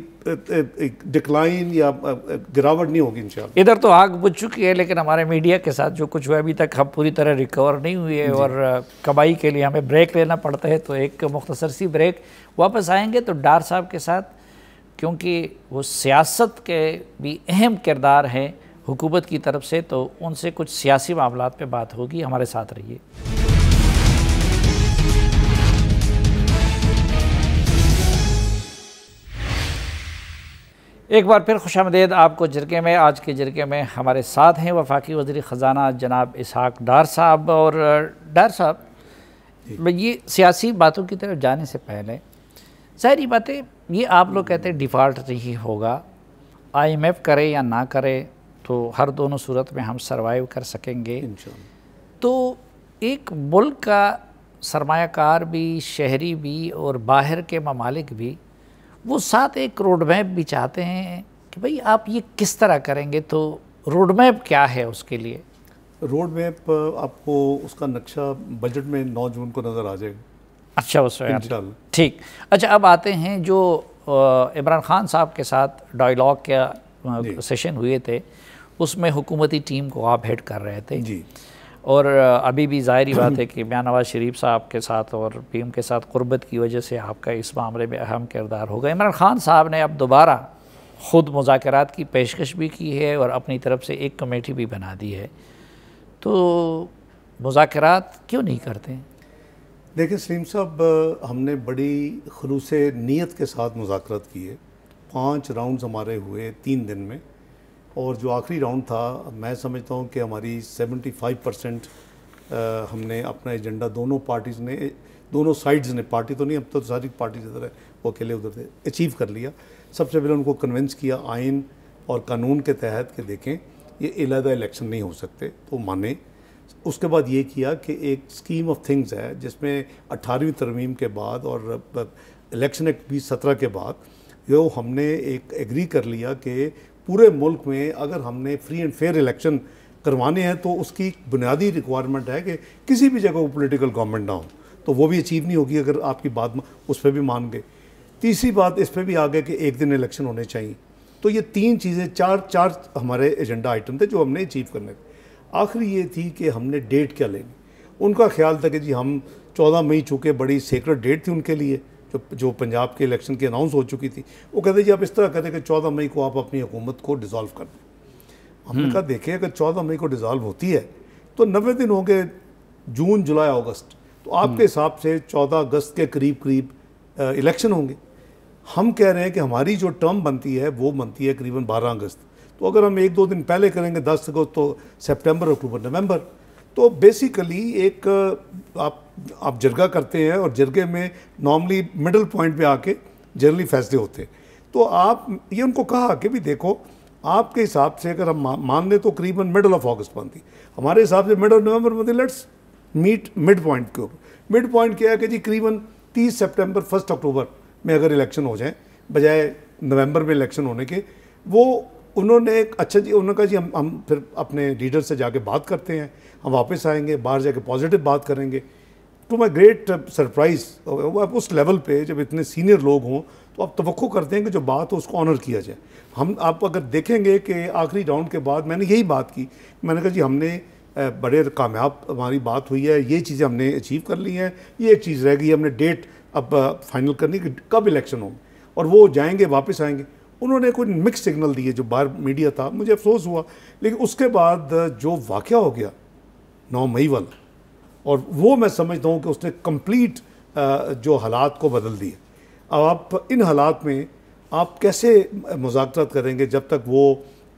B: डिक्लाइन या गिरावट नहीं होगी इंशाल्लाह।
A: इधर तो आग बुझ चुकी है, लेकिन हमारे मीडिया के साथ जो कुछ हुआ अभी तक हम पूरी तरह रिकवर नहीं हुए है, और कमाई के लिए हमें ब्रेक लेना पड़ता है। तो एक मुख्तसर सी ब्रेक, वापस आएंगे तो डार साहब के साथ, क्योंकि वो सियासत के भी अहम किरदार हैं हुकूमत की तरफ से, तो उनसे कुछ सियासी मामलात पे बात होगी। हमारे साथ रहिए। एक बार फिर खुशामदीद आपको जरके में। आज के जरके में हमारे साथ हैं वफाकी वज़ीर ख़जाना जनाब इसहाक डार साहब। और डार साहब, ये सियासी बातों की तरफ जाने से पहले सारी बातें, ये आप लोग कहते हैं डिफ़ॉल्ट नहीं होगा, IMF करे या ना करे तो हर दोनों सूरत में हम सर्वाइव कर सकेंगे। तो एक मुल्क का सरमायाकार भी, शहरी भी और बाहर के ममालिक भी, वो साथ एक रोड मैप भी चाहते हैं कि भाई आप ये किस तरह करेंगे। तो रोड मैप क्या है उसके लिए?
B: रोड मैप आपको उसका नक्शा बजट में 9 जून को नज़र आ जाएगा।
A: अच्छा, उसमें ठीक। अच्छा, अब आते हैं जो इमरान खान साहब के साथ डायलॉग के सेशन हुए थे, उसमें हुकूमती टीम को आप हेड कर रहे थे
B: जी।
A: और अभी भी ज़ाहिर बात है कि मियां नवाज शरीफ साहब के साथ और PM के साथ क़ुर्बत की वजह से आपका इस मामले में अहम किरदार होगा। इमरान खान साहब ने अब दोबारा ख़ुद मुज़ाकरात की पेशकश भी की है और अपनी तरफ से एक कमेटी भी बना दी है। तो मुज़ाकरात क्यों नहीं करते?
B: देखिए सलीम साहब, हमने बड़ी खलूस नीयत के साथ मुज़ाकरात किए। 5 राउंड्स हमारे हुए 3 दिन में, और जो आखिरी राउंड था, मैं समझता हूँ कि हमारी 75% हमने अपना एजेंडा दोनों पार्टीज़ ने, दोनों साइड्स ने, पार्टी तो नहीं, अब तो सारी पार्टी इधर है, वो अकेले उधर थे, अचीव कर लिया। सबसे पहले उनको कन्विंस किया आइन और कानून के तहत कि देखें ये अलहदा इलेक्शन नहीं हो सकते, तो माने। उसके बाद ये किया कि एक स्कीम ऑफ थिंग्स है जिसमें 18वीं तरमीम के बाद और इलेक्शन एक्ट 2017 के बाद जो हमने एक एग्री कर लिया कि पूरे मुल्क में अगर हमने फ्री एंड फेयर इलेक्शन करवाने हैं तो उसकी बुनियादी रिक्वायरमेंट है कि किसी भी जगह वो पॉलिटिकल गवर्नमेंट ना हो, तो वो भी अचीव नहीं होगी अगर आपकी बात उस पर भी मान गए। तीसरी बात इस पर भी आ गए कि एक दिन इलेक्शन होने चाहिए। तो ये 3 चीज़ें, चार हमारे एजेंडा आइटम थे जो हमने अचीव करने थे। आखिरी ये थी कि हमने डेट क्या लेनी। उनका ख्याल था कि जी हम 14 मई, चूँकि बड़ी सीक्रेट डेट थी उनके लिए, जो पंजाब के इलेक्शन की अनाउंस हो चुकी थी, वो कहते जी आप इस तरह करें कि 14 मई को आप अपनी हुकूमत को डिज़ोल्व कर दें। हमने कहा देखिए अगर 14 मई को डिज़ोल्व होती है तो 90 दिन होंगे, जून, जुलाई, अगस्त, तो आपके हिसाब से 14 अगस्त के करीब इलेक्शन होंगे। हम कह रहे हैं कि हमारी जो टर्म बनती है वो बनती है करीबन 12 अगस्त, तो अगर हम 1-2 दिन पहले करेंगे 10 अगस्त, तो सितंबर, अक्टूबर, नवंबर, तो बेसिकली एक आप जरगा करते हैं और जरगे में नॉर्मली मिडल पॉइंट पे आके जनरली फैसले होते हैं। तो आप ये उनको कहा कि भी देखो आपके हिसाब से अगर हम मान लें तो करीबन मिडल ऑफ अगस्त बनती, हमारे हिसाब से मिडल नवंबर बनती, लेट्स मीट मिड पॉइंट के ऊपर। मिड पॉइंट क्या है कि जी करीबन 30 सितंबर 1 अक्टूबर में अगर इलेक्शन हो जाए बजाय नवंबर में इलेक्शन होने के, वो उन्होंने एक अच्छा जी, उन्होंने कहा जी हम फिर अपने लीडर से जाके बात करते हैं, हम वापस आएंगे, बाहर जाके पॉजिटिव बात करेंगे। टू माई ग्रेट सरप्राइज, उस लेवल पे जब इतने सीनियर लोग हों तो आप तवक्को करते हैं कि जो बात हो उसको ऑनर किया जाए। आप अगर देखेंगे कि आखिरी राउंड के बाद मैंने यही बात की, मैंने कहा जी हमने बड़े कामयाब हमारी बात हुई है, ये चीज़ें हमने अचीव कर ली हैं, ये एक चीज़ रह गई, हमने डेट अब फाइनल करनी कि कब इलेक्शन हो और वो जाएंगे वापस आएंगे। उन्होंने कोई मिक्स सिग्नल दिए, जो बाहर मीडिया था, मुझे अफसोस हुआ। लेकिन उसके बाद जो वाक़या हो गया 9 मई वाला, और वो मैं समझता हूँ कि उसने कंप्लीट जो हालात को बदल दिए। अब आप इन हालात में आप कैसे मुज़ाकरात करेंगे जब तक वो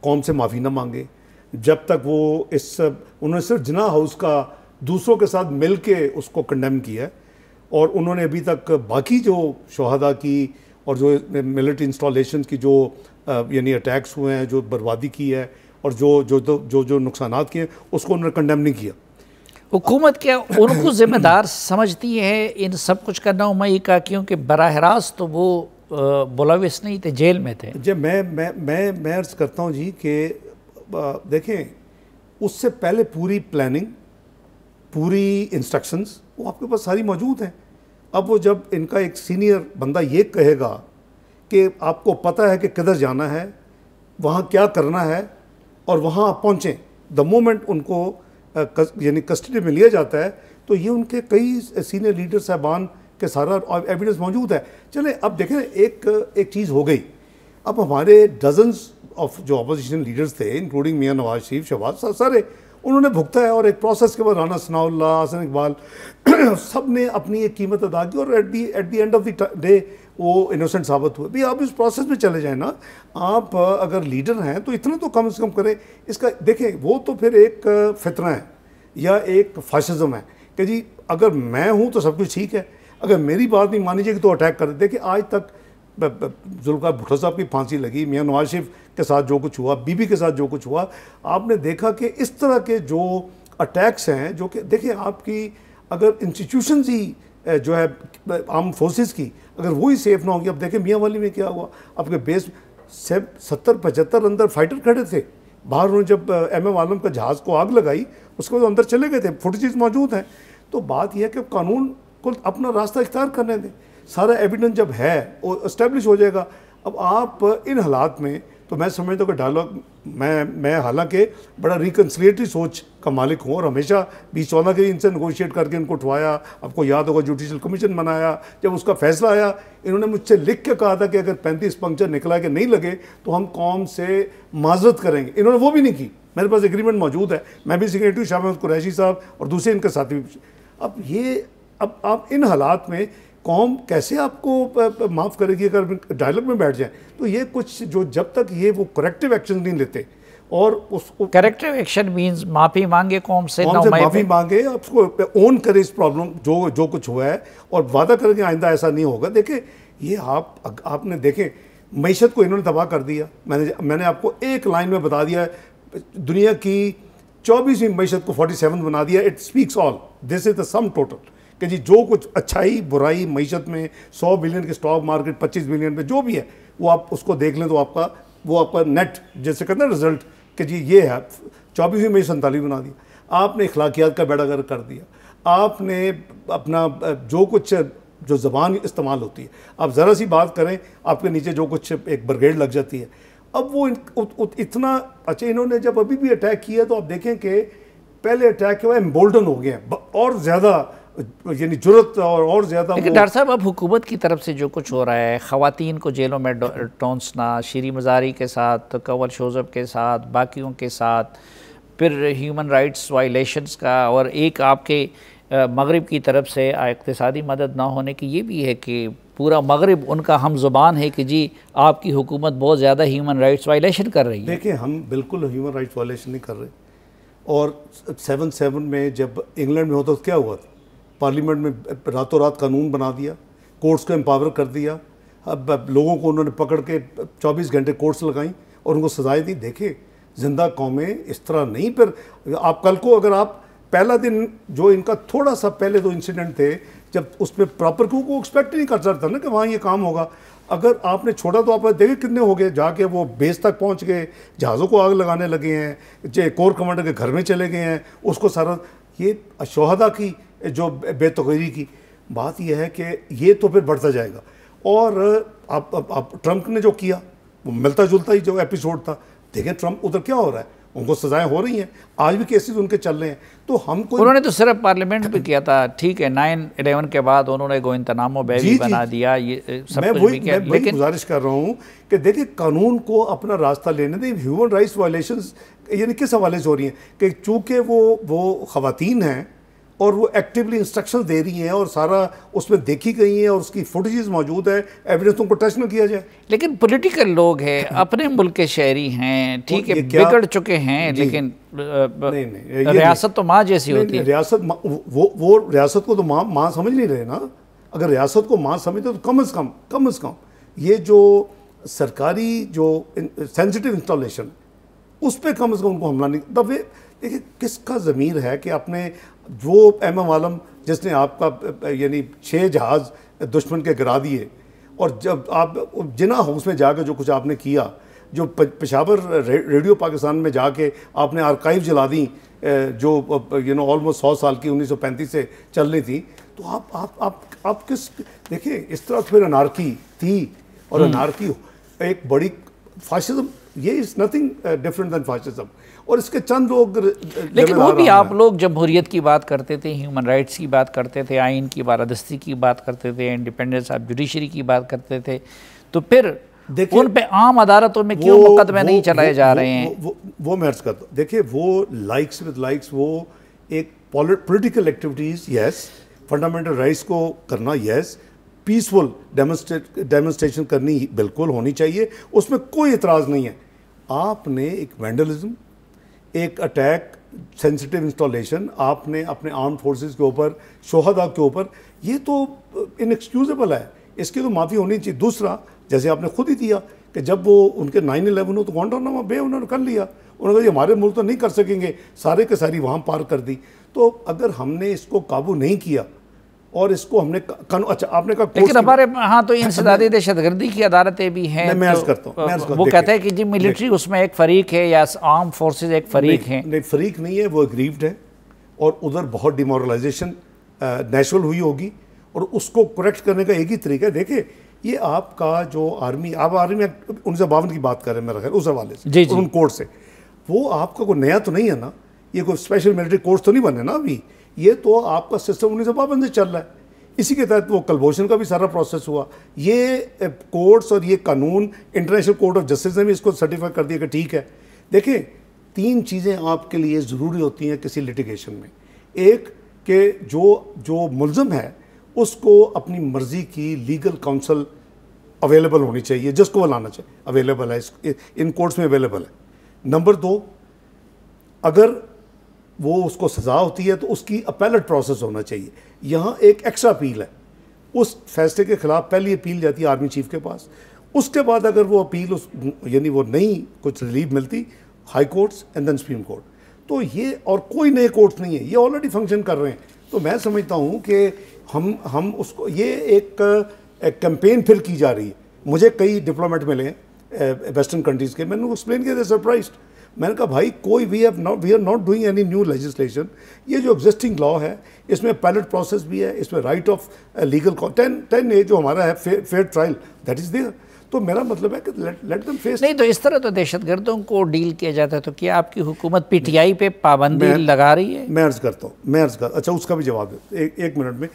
B: कौम से माफ़ी ना मांगे, जब तक वो उन्होंने सिर्फ जिना हाउस का दूसरों के साथ मिल के उसको कंडेम किया है, और उन्होंने अभी तक बाकी जो शहादा की और जो मिलिट्री इंस्टॉलेशन की जो यानी अटैक्स हुए हैं, जो बर्बादी की है और जो नुकसानात किए हैं, उसको उन्होंने कंडेम नहीं किया।
A: हुकूमत क्या उनको ज़िम्मेदार समझती है इन सब कुछ का 9 मई का? क्योंकि बराह रास्त तो वो मुलविस नहीं थे, जेल में थे।
B: जब मैं अर्ज़ करता हूँ जी कि देखें, उससे पहले पूरी प्लानिंग, पूरी इंस्ट्रक्शंस वो आपके पास सारी मौजूद हैं। अब वो जब इनका एक सीनियर बंदा ये कहेगा कि आपको पता है कि किधर जाना है, वहाँ क्या करना है, और वहाँ आप पहुँचें, द मोमेंट उनको यानी कस्टडी में लिया जाता है, तो ये उनके कई सीनियर लीडर साहबान के सारा एविडेंस मौजूद है। चले अब देखें, एक चीज़ हो गई, अब हमारे डजन्स ऑफ जो अपोजिशन लीडर्स थे, इंक्लूडिंग मियां नवाज शरीफ, शहबाज, सारे उन्होंने भुगता है, और एक प्रोसेस के बाद राना सनाउल्लाह, हसन इकबाल सब ने अपनी एक कीमत अदा की, और at the end of the day वो इनोसेंट साबित हुए। भाई आप इस प्रोसेस में चले जाए ना, आप अगर लीडर हैं तो इतना तो कम से कम करें। इसका देखें, वो तो फिर एक फितना है या एक फाशिज्म है कि जी अगर मैं हूँ तो सब कुछ ठीक है, अगर मेरी बात नहीं मानी जाएगी तो अटैक कर दे। देखिए आज तक जुल्फ़िकार भुट्टो साहब की फांसी लगी, मियां नवाज शरीफ के साथ जो कुछ हुआ, बीबी के साथ जो कुछ हुआ, आपने देखा कि इस तरह के जो अटैक्स हैं, जो कि देखिए आपकी अगर इंस्टीट्यूशंस ही जो है आर्म फोर्सेस की, अगर वही सेफ ना होगी। अब देखें मियाँ वाली में क्या हुआ, आपके बेस से 70-75 अंदर फाइटर खड़े थे बाहर। उन्होंने जब MM आलम का जहाज़ को आग लगाई, उसके बाद अंदर चले गए थे, फुटेजेस मौजूद हैं। तो बात यह है कि कानून को अपना रास्ता इख्तियार करने दें, सारा एविडेंस जब है वो इस्टेब्लिश हो जाएगा। अब आप इन हालात में, तो मैं समझता हूँ कि डायलॉग, मैं हालांकि बड़ा रिकन्सिलिएटरी सोच का मालिक हूँ, और हमेशा 2014 के इनसे नेगोशिएट करके इनको उठवाया। आपको याद होगा जुडिशल कमीशन बनाया, जब उसका फैसला आया इन्होंने मुझसे लिख के कहा था कि अगर 35 पंक्चर निकला के नहीं लगे तो हम कौम से माजरत करेंगे। इन्होंने वो भी नहीं की। मेरे पास एग्रीमेंट मौजूद है, मैं भी सिक्रेटरी शाह महमूद कुरैशी साहब और दूसरे इनके साथी भी। अब आप इन हालात में कौम कैसे आपको माफ़ करेगी अगर डायलॉग में बैठ जाए? तो ये कुछ जो जब तक ये वो करेक्टिव एक्शन नहीं लेते, और उसको
A: करेक्टिव एक्शन मींस माफ़ी मांगे कौम से
B: माफ़ी मांगे, उसको ओन करे इस प्रॉब्लम जो कुछ हुआ है, और वादा करेंगे आइंदा ऐसा नहीं होगा। देखें ये आपने देखें मईशत को इन्होंने तबाह कर दिया। मैंने आपको एक लाइन में बता दिया, दुनिया की 24वीं मईशत को 47 बना दिया। It speaks all, this is the sum total कि जी जो कुछ अच्छाई बुराई मईशत में, 100 बिलियन के स्टॉक मार्केट, 25 बिलियन पे जो भी है, वो आप उसको देख लें तो आपका नेट जैसे कहते हैं रिजल्ट कि जी ये है 24वीं में 47 बना दिया। आपने अखलाकियात का बेड़ा गर्क कर दिया। आपने अपना जो कुछ जो ज़बान इस्तेमाल होती है, आप ज़रा सी बात करें आपके नीचे जो कुछ एक ब्रिगेड लग जाती है। अब वो इतना अच्छा, इन्होंने जब अभी भी अटैक किया तो आप देखें कि पहले अटैक के बाद एम्बोल्डन हो गए हैं और ज़्यादा, यानी जुर्रत और ज़्यादा।
A: लेकिन डॉक्टर साहब अब हुकूमत की तरफ से जो कुछ हो रहा है, ख़वातीन को जेलों में टोंसना, शीरी मज़ारी के साथ, कंवल शोज़ब के साथ, बाकियों के साथ, फिर ह्यूमन राइट्स वायलेशंस का, और एक आपके मगरिब की तरफ से इक़्तिसादी मदद ना होने की ये भी है कि पूरा मगरिब उनका हम ज़ुबान है कि जी आपकी हुकूमत बहुत ज़्यादा ह्यूमन राइट्स वायलेशन कर रही है।
B: देखिए हम बिल्कुल ह्यूमन राइट्स वायलेशन नहीं कर रहे। और 7/7 में जब इंग्लैंड में होता तो क्या हुआ था, पार्लियामेंट में रातों रात कानून बना दिया, कोर्ट्स को एम्पावर कर दिया। अब लोगों को उन्होंने पकड़ के 24 घंटे कोर्ट्स लगाई और उनको सजाएं दी। देखे जिंदा कौमें इस तरह नहीं। फिर आप कल को अगर आप पहला दिन जो इनका थोड़ा सा पहले 2 इंसिडेंट थे जब उस पर प्रॉपर को एक्सपेक्ट नहीं कर सकता ना कि वहाँ ये काम होगा। अगर आपने छोड़ा तो आप देखे कितने हो गए, जाके वो बेस तक पहुँच गए, जहाज़ों को आग लगाने लगे हैं, कोर कमांडर के घर में चले गए हैं, उसको सारा ये शोहदा की जो बेतकदीरी की बात यह है कि ये तो फिर बढ़ता जाएगा। और आप ट्रंप ने जो किया वो मिलता जुलता ही जो एपिसोड था, देखें ट्रंप उधर क्या हो रहा है, उनको सजाएं हो रही हैं, आज भी केसेस उनके चल रहे हैं। तो हमको
A: उन्होंने तो सिर्फ पार्लियामेंट पे किया था, ठीक है, 9/11 के बाद उन्होंने गोइंतनामो बे भी बना दिया, ये सब
B: मैं
A: कुछ
B: वही
A: भी किया, लेकिन
B: गुजारिश कर रहा हूँ कि देखिए कानून को अपना रास्ता लेने दें। ह्यूमन राइट्स वायलेशंस यानी किस हवाले से हो रही हैं कि चूँकि वो ख़वातीन हैं और वो एक्टिवली इंस्ट्रक्शन दे रही हैं और सारा उसमें देखी गई हैं और उसकी फुटेजेस मौजूद है, एविडेंस उनको टच न किया जाए।
A: लेकिन पॉलिटिकल लोग हैं, अपने मुल्क के शहरी हैं, ठीक है, बिगड़ चुके हैं, लेकिन
B: नहीं,
A: रियासत तो माँ जैसी होती है।
B: रियासत वो रियासत को तो माँ समझ नहीं रहे ना। अगर रियासत को माँ समझते तो कम अज़ कम ये जो सरकारी जो सेंसिटिव इंस्टॉलेशन उस पर कम अज़ कम उनको हमला नहीं। तब देखिए किसका ज़मीर है कि आपने वो एम आलम जिसने आपका यानी 6 जहाज़ दुश्मन के गिरा दिए, और जब आप जिना हाउस में जाकर जो कुछ आपने किया, जो पेशावर रेडियो पाकिस्तान में जाके आपने आर्काइव जला दी जो ऑलमोस्ट 100 साल की 1935 से चल रही थी, तो आप किस देखिए इस तरह फिर अनारकी थी। और अनारकी एक बड़ी फाशिज्म, ये is nothing different than fascism. और इसके चंद लोग,
A: लेकिन वो भी आप लोग जमहूरियत की बात करते थे, ह्यूमन राइट्स की बात करते थे, आइन की बारादस्ती की बात करते थे, इंडिपेंडेंस ऑफ जुडिशरी की बात करते थे, तो फिर उन पे आम अदालतों में क्यों मुकदमे नहीं चलाए जा रहे हैं?
B: वो मैं अर्ज करता हूँ, देखिए वो लाइक्स विद लाइक्स, वो एक political activities yes, fundamental rights को करना यस, पीसफुल डेमोन्स्ट्रेशन करनी बिल्कुल होनी चाहिए, उसमें कोई इतराज़ नहीं है। आपने एक वैंडलिज्म, एक अटैक, सेंसिटिव इंस्टॉलेशन आपने अपने आर्म फोर्सेस के ऊपर, शोहदा के ऊपर, ये तो इनएक्सक्यूजेबल है, इसकी तो माफ़ी होनी चाहिए। दूसरा, जैसे आपने खुद ही दिया कि जब वो उनके 9/11 हो तो गुआंटानामो बे उन्होंने कर लिया, उन्होंने कहा हमारे मुल्क तो नहीं कर सकेंगे, सारे के सारी वहाँ पार कर दी। तो अगर हमने इसको काबू नहीं किया और इसको हमने अच्छा आपने कहा,
A: लेकिन हमारे हाँ तो इंसदादी दहशतगर्दी की अदालतें भी हैं।
B: मैं अर्ज करता हूँ,
A: वो कहते हैं कि जी मिलिट्री उसमें एक फरीक है या आर्म फोर्सेज एक फरीक है।
B: नहीं, फरीक नहीं है, वो एग्रीव्ड है और उधर बहुत डिमोरलाइजेशन नेचुरल हुई होगी और उसको करेक्ट करने का एक ही तरीका है। देखिए ये आपका जो आर्मी, आप आर्मी 1952 की बात कर रहे हैं मेरा ख्याल, उस हवाले से उन कोर्ट से, वो आपका कोई नया तो नहीं है ना, ये कोई स्पेशल मिलिट्री कोर्स तो नहीं बने ना अभी, ये तो आपका सिस्टम 1952 से चल रहा है। इसी के तहत वो कलभूषण का भी सारा प्रोसेस हुआ। ये कोर्ट्स और ये कानून, इंटरनेशनल कोर्ट ऑफ जस्टिस ने भी इसको सर्टिफाई कर दिया कि ठीक है। देखिए 3 चीज़ें आपके लिए ज़रूरी होती हैं किसी लिटिगेशन में। एक कि जो मुल्ज़िम है उसको अपनी मर्ज़ी की लीगल काउंसल अवेलेबल होनी चाहिए, जिसको वो लाना चाहिए, अवेलेबल है, इन कोर्ट्स में अवेलेबल है। नंबर 2, अगर वो उसको सज़ा होती है तो उसकी अपेलेट प्रोसेस होना चाहिए। यहाँ एक एक्स्ट्रा अपील है, उस फैसले के ख़िलाफ़ पहली अपील जाती है आर्मी चीफ के पास, उसके बाद अगर वो अपील यानी वो नहीं कुछ रिलीफ मिलती, high courts and then supreme court. तो ये और कोई नए कोर्ट्स नहीं है, ये ऑलरेडी फंक्शन कर रहे हैं। तो मैं समझता हूँ कि हम उसको, ये एक कैंपेन फिर की जा रही है। मुझे कई डिप्लोमेट मिले हैं वेस्टर्न कंट्रीज़ के, मैंने एक्सप्लेन किया, सरप्राइज्ड। मैंने कहा भाई कोई we are not doing any new legislation, ये जो एग्जिस्टिंग लॉ है इसमें पैलेट प्रोसेस भी है, इसमें राइट ऑफ लीगल 10A जो हमारा है fair trial, that is there. तो मेरा मतलब है कि लेट देम फेस।
A: नहीं तो इस तरह तो दहशतगर्दों को डील किया जाता है, तो क्या आपकी हुकूमत PTI पे पाबंदी लगा रही है?
B: मैं अर्ज़ करता हूँ, अच्छा उसका भी जवाब दे एक मिनट में।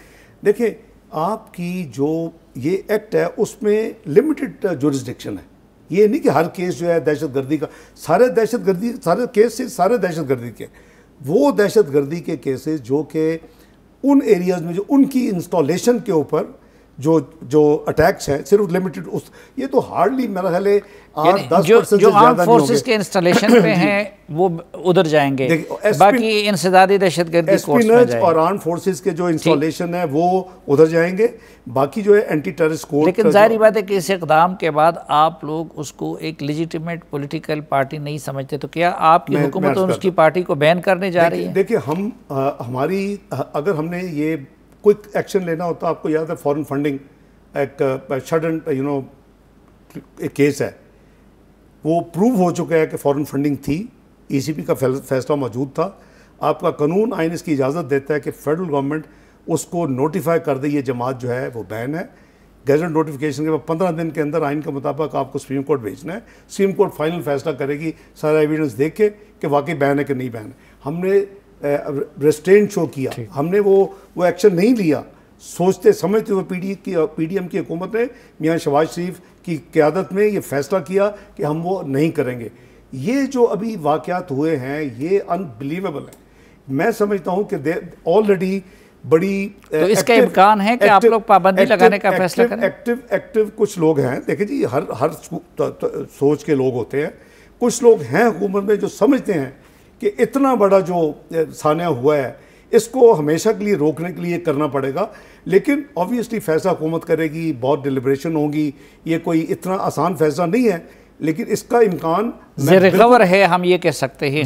B: देखिए आपकी जो ये एक्ट है उसमें लिमिटेड जुरिस्डिक्शन है, ये नहीं कि हर केस जो है दहशतगर्दी का, सारे दहशतगर्दी के, वो दहशतगर्दी के केसेस जो कि उन एरियाज़ में जो उनकी इंस्टॉलेशन के ऊपर जो अटैक्स हैं सिर्फ लिमिटेड, उस ये तो हार्डली मेरा ख्याल है 8-10% से ज़्यादा नहीं होंगे।
A: फोर्सेस के इंस्टॉलेशन पे हैं वो उधर जाएंगे, बाकी इंसदादी दहशतगर्दी कोर्स में जाएंगे।
B: और आर्म फोर्सेस के जो इंस्टॉलेशन है वो उधर जाएंगे, बाकी जो है एंटी टेररिस्ट कोर्ट।
A: लेकिन जाहिर बात है कि इस इक़दाम के बाद आप लोग उसको एक लेजिटिमेट पॉलिटिकल पार्टी नहीं समझते, तो क्या आपकी हुकूमत उसकी पार्टी को बैन करने जा रही है?
B: देखिए हम हमारी अगर हमने ये क्विक एक्शन लेना होता, आपको याद है फॉरेन फंडिंग एक सडन एक केस है, वो प्रूव हो चुका है कि फॉरेन फंडिंग थी, ECB का फैसला मौजूद था। आपका कानून आइन इसकी इजाज़त देता है कि फेडरल गवर्नमेंट उसको नोटिफाई कर दे, ये जमात जो है वो बैन है। गैजेट नोटिफिकेशन के बाद 15 दिन के अंदर आइन के मुताबिक आपको सुप्रीम कोर्ट भेजना है। सुप्रीम कोर्ट फाइनल फैसला करेगी सारा एविडेंस देख के कि वाकई बैन है कि नहीं बैन है। हमने रेस्ट्रेंट शो किया, हमने वो एक्शन नहीं लिया, सोचते समझते हुए PDM की हुकूमत ने मियाँ शहबाज शरीफ की क़यादत में ये फैसला किया कि हम वो नहीं करेंगे। ये जो अभी वाक़यात हुए हैं ये अनबिलीवेबल है। मैं समझता हूँ कि ऑलरेडी बड़ी
A: तो इसका इम्कान है कि आप लोग पाबंदी लगाने का फैसला करें।
B: एक्टिव कुछ लोग हैं, देखिए जी, हर सोच के लोग होते हैं। कुछ लोग हैं हुकूमत में जो समझते हैं कि इतना बड़ा जो सानिया हुआ है इसको हमेशा के लिए रोकने के लिए करना पड़ेगा, लेकिन ऑब्वियसली फैसला हुकूमत करेगी, बहुत डिलिब्रेशन होगी, ये कोई इतना आसान फैसला नहीं है, लेकिन इसका इम्कान
A: ज़ेर गवर है, हम ये कह सकते हैं।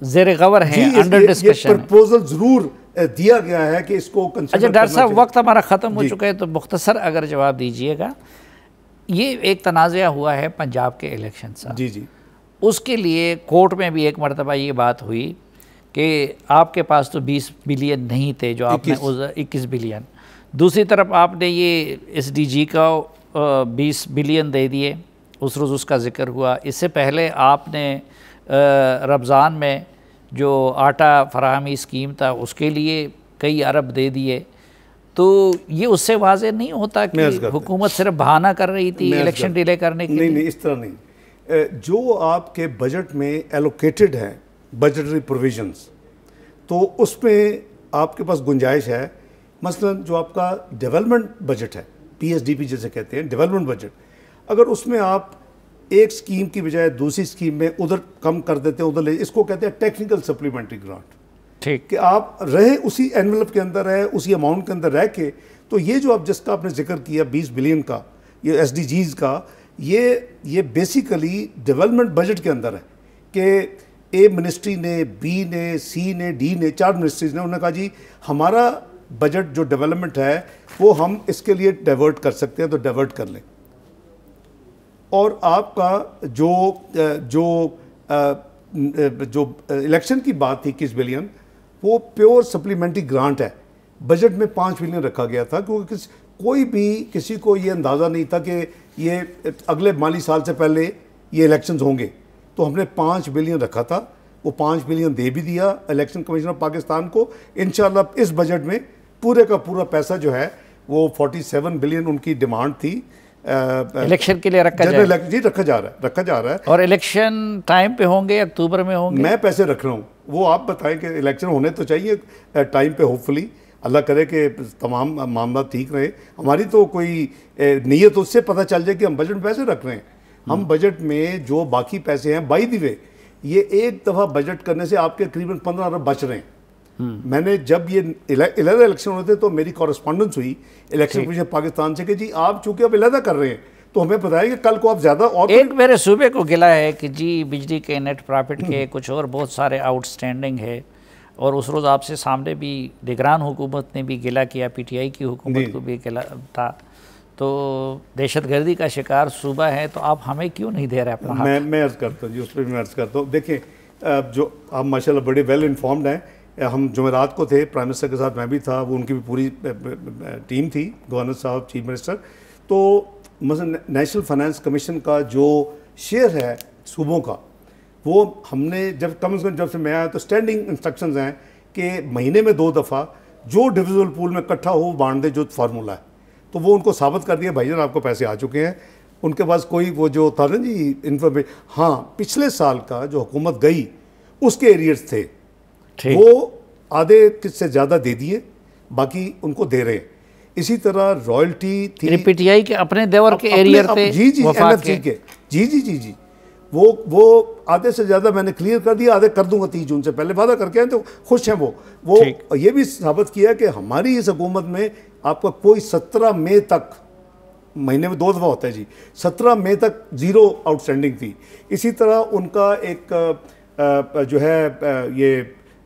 A: ज़ेर गवर है, अंडर डिस्कशन
B: प्रपोजल ज़रूर दिया गया है कि इसको कंसीडर।
A: अच्छा डॉक्टर साहब, वक्त हमारा ख़त्म हो चुका है, तो मुख्तसर अगर जवाब दीजिएगा। ये एक तनाज़ा हुआ है पंजाब के इलेक्शन से,
B: जी जी,
A: उसके लिए कोर्ट में भी एक मरतबा ये बात हुई कि आपके पास तो 20 बिलियन नहीं थे, जो आपने 21 बिलियन, दूसरी तरफ आपने ये SDG का 20 बिलियन दे दिए, उस रोज़ उसका ज़िक्र हुआ। इससे पहले आपने रमज़ान में जो आटा फराहमी स्कीम था उसके लिए कई अरब दे दिए। तो ये उससे वाज़ेह नहीं होता कि हुकूमत सिर्फ बहाना कर रही थी इलेक्शन डिले करने के लिए?
B: नहीं, इस तरह नहीं। जो आपके बजट में एलोकेटेड है बजटरी प्रोविजंस, तो उसमें आपके पास गुंजाइश है। मसलन जो आपका डेवलपमेंट बजट है, PSDP जिसे कहते हैं, डेवलपमेंट बजट, अगर उसमें आप एक स्कीम की बजाय दूसरी स्कीम में उधर कम कर देते हैं, उधर ले, इसको कहते हैं टेक्निकल सप्लीमेंट्री ग्रांट।
A: ठीक, कि
B: आप रहे उसी एनवेलप के अंदर है, उसी अमाउंट के अंदर रह के। तो ये जो आप जिसका आपने जिक्र किया 20 बिलियन का, ये SDGs का, ये बेसिकली डेवलपमेंट बजट के अंदर है कि A मिनिस्ट्री ने, B ने, C ने, D ने, 4 मिनिस्ट्रीज ने, उन्होंने कहा जी हमारा बजट जो डेवलपमेंट है वो हम इसके लिए डाइवर्ट कर सकते हैं, तो डाइवर्ट कर लें। और आपका जो इलेक्शन की बात थी 21 बिलियन, वो प्योर सप्लीमेंट्री ग्रांट है। बजट में 5 बिलियन रखा गया था क्योंकि कोई भी किसी को ये अंदाज़ा नहीं था कि ये अगले माली साल से पहले ये इलेक्शंस होंगे, तो हमने 5 बिलियन रखा था। वो 5 बिलियन दे भी दिया इलेक्शन कमीशन ऑफ पाकिस्तान को। इंशाल्लाह इस बजट में पूरे का पूरा पैसा जो है वो 47 बिलियन उनकी डिमांड थी
A: इलेक्शन के लिए रखा
B: जा रहा है।
A: और इलेक्शन टाइम पे होंगे, अक्टूबर में होंगे?
B: मैं पैसे रख रहा हूँ, वो आप बताएं कि इलेक्शन होने तो चाहिए टाइम पे, होपफुली अल्लाह करे कि तमाम मामला ठीक रहे। हमारी तो कोई नीयत उससे पता चल जाए कि हम बजट में पैसे रख रहे हैं। हम बजट में जो बाकी पैसे हैं, बाई द वे, ये एक दफ़ा बजट करने से आपके करीबन 15 अरब बच रहे हैं। मैंने जब ये 11 इलेक्शन होते तो मेरी कॉरेस्पॉन्डेंस हुई इलेक्शन कमीशन पाकिस्तान से कि जी आप चूंकि अब अलहदा कर रहे हैं तो हमें बताया कि कल को आप ज़्यादा। और
A: एक मेरे सूबे को गिला है कि जी बिजली के नेट प्रॉफिट के कुछ और बहुत सारे आउटस्टैंडिंग है, और उस रोज़ आपसे सामने भी निगरान हुकूमत ने भी गिला किया, PTI की हुकूमत को भी गिला था। तो दहशतगर्दी का शिकार सूबा है, तो आप हमें क्यों नहीं दे रहे अपना हाथ? मैं
B: अर्ज़ करता हूँ जी, उस पर मैं अर्ज़ करता हूँ। देखिए, जो आप माशाल्लाह बड़े वेल इन्फॉर्म्ड हैं। हम जुमेरात को थे, प्राइम मिनिस्टर के साथ मैं भी था, वो उनकी भी पूरी टीम थी, गवर्नर साहब, चीफ मिनिस्टर। तो मसलन नेशनल फाइनेंस कमीशन का जो शेयर है सूबों का, वो हमने जब कम से कम जब से मैं आया तो स्टैंडिंग इंस्ट्रक्शंस हैं कि महीने में 2 दफ़ा जो डिविजिबल पूल में इकट्ठा हो बांट दे, जो फार्मूला है। तो वो उनको साबित कर दिया, भाईजान आपको पैसे आ चुके हैं। उनके पास कोई वो जो था ना जी इन्फॉर्मेशन, हाँ पिछले साल का जो हुकूमत गई उसके एरियर्स थे, वो आधे से ज़्यादा दे दिए, बाकी उनको दे रहे हैं। इसी तरह रॉयल्टी थी
A: PTI के अपने देवर के एरियर थे,
B: जी NFC के, जी वो आधे से ज़्यादा मैंने क्लियर कर दिया, आधे कर दूंगा 30 जून से पहले, वादा करके आए, तो खुश हैं वो ये भी साबित किया कि हमारी इस हुकूमत में आपका कोई 17 मई तक, महीने में 2 दफ़ा होता है जी, 17 मई तक 0 आउटस्टैंडिंग थी। इसी तरह उनका एक जो है ये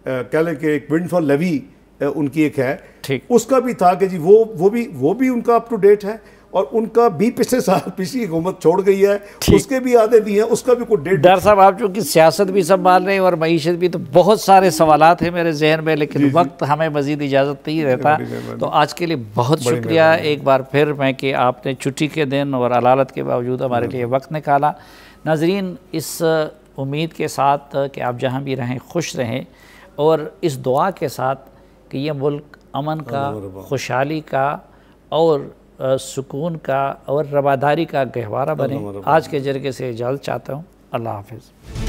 B: कह लें कि एक विंडफॉल लेवी उनकी एक है,
A: ठीक।
B: उसका भी था कि जी वो भी उनका अप टू डेट है, और उनका भी पिछले साल पिछली हुकूमत छोड़ गई है, उसके भी आधे दिए हैं, उसका भी कोई डेट।
A: डॉक्टर साहब आप चूँकि सियासत भी संभाल रहे हैं और मईशत भी, तो बहुत सारे सवालात हैं मेरे जहन में, लेकिन वक्त हमें मज़ीद इजाज़त नहीं रहता। तो आज के लिए बहुत शुक्रिया एक बार फिर मैं कि आपने छुट्टी के दिन और अलालत के बावजूद हमारे लिए वक्त निकाला। नाज़रीन, इस उम्मीद के साथ कि आप जहाँ भी रहें खुश रहें, और इस दुआ के साथ कि ये मुल्क अमन का, खुशहाली का और सुकून का और रवादारी का गहवारा बने, आज के जरिए से इजाज़त चाहता हूँ। अल्लाह हाफ़िज़।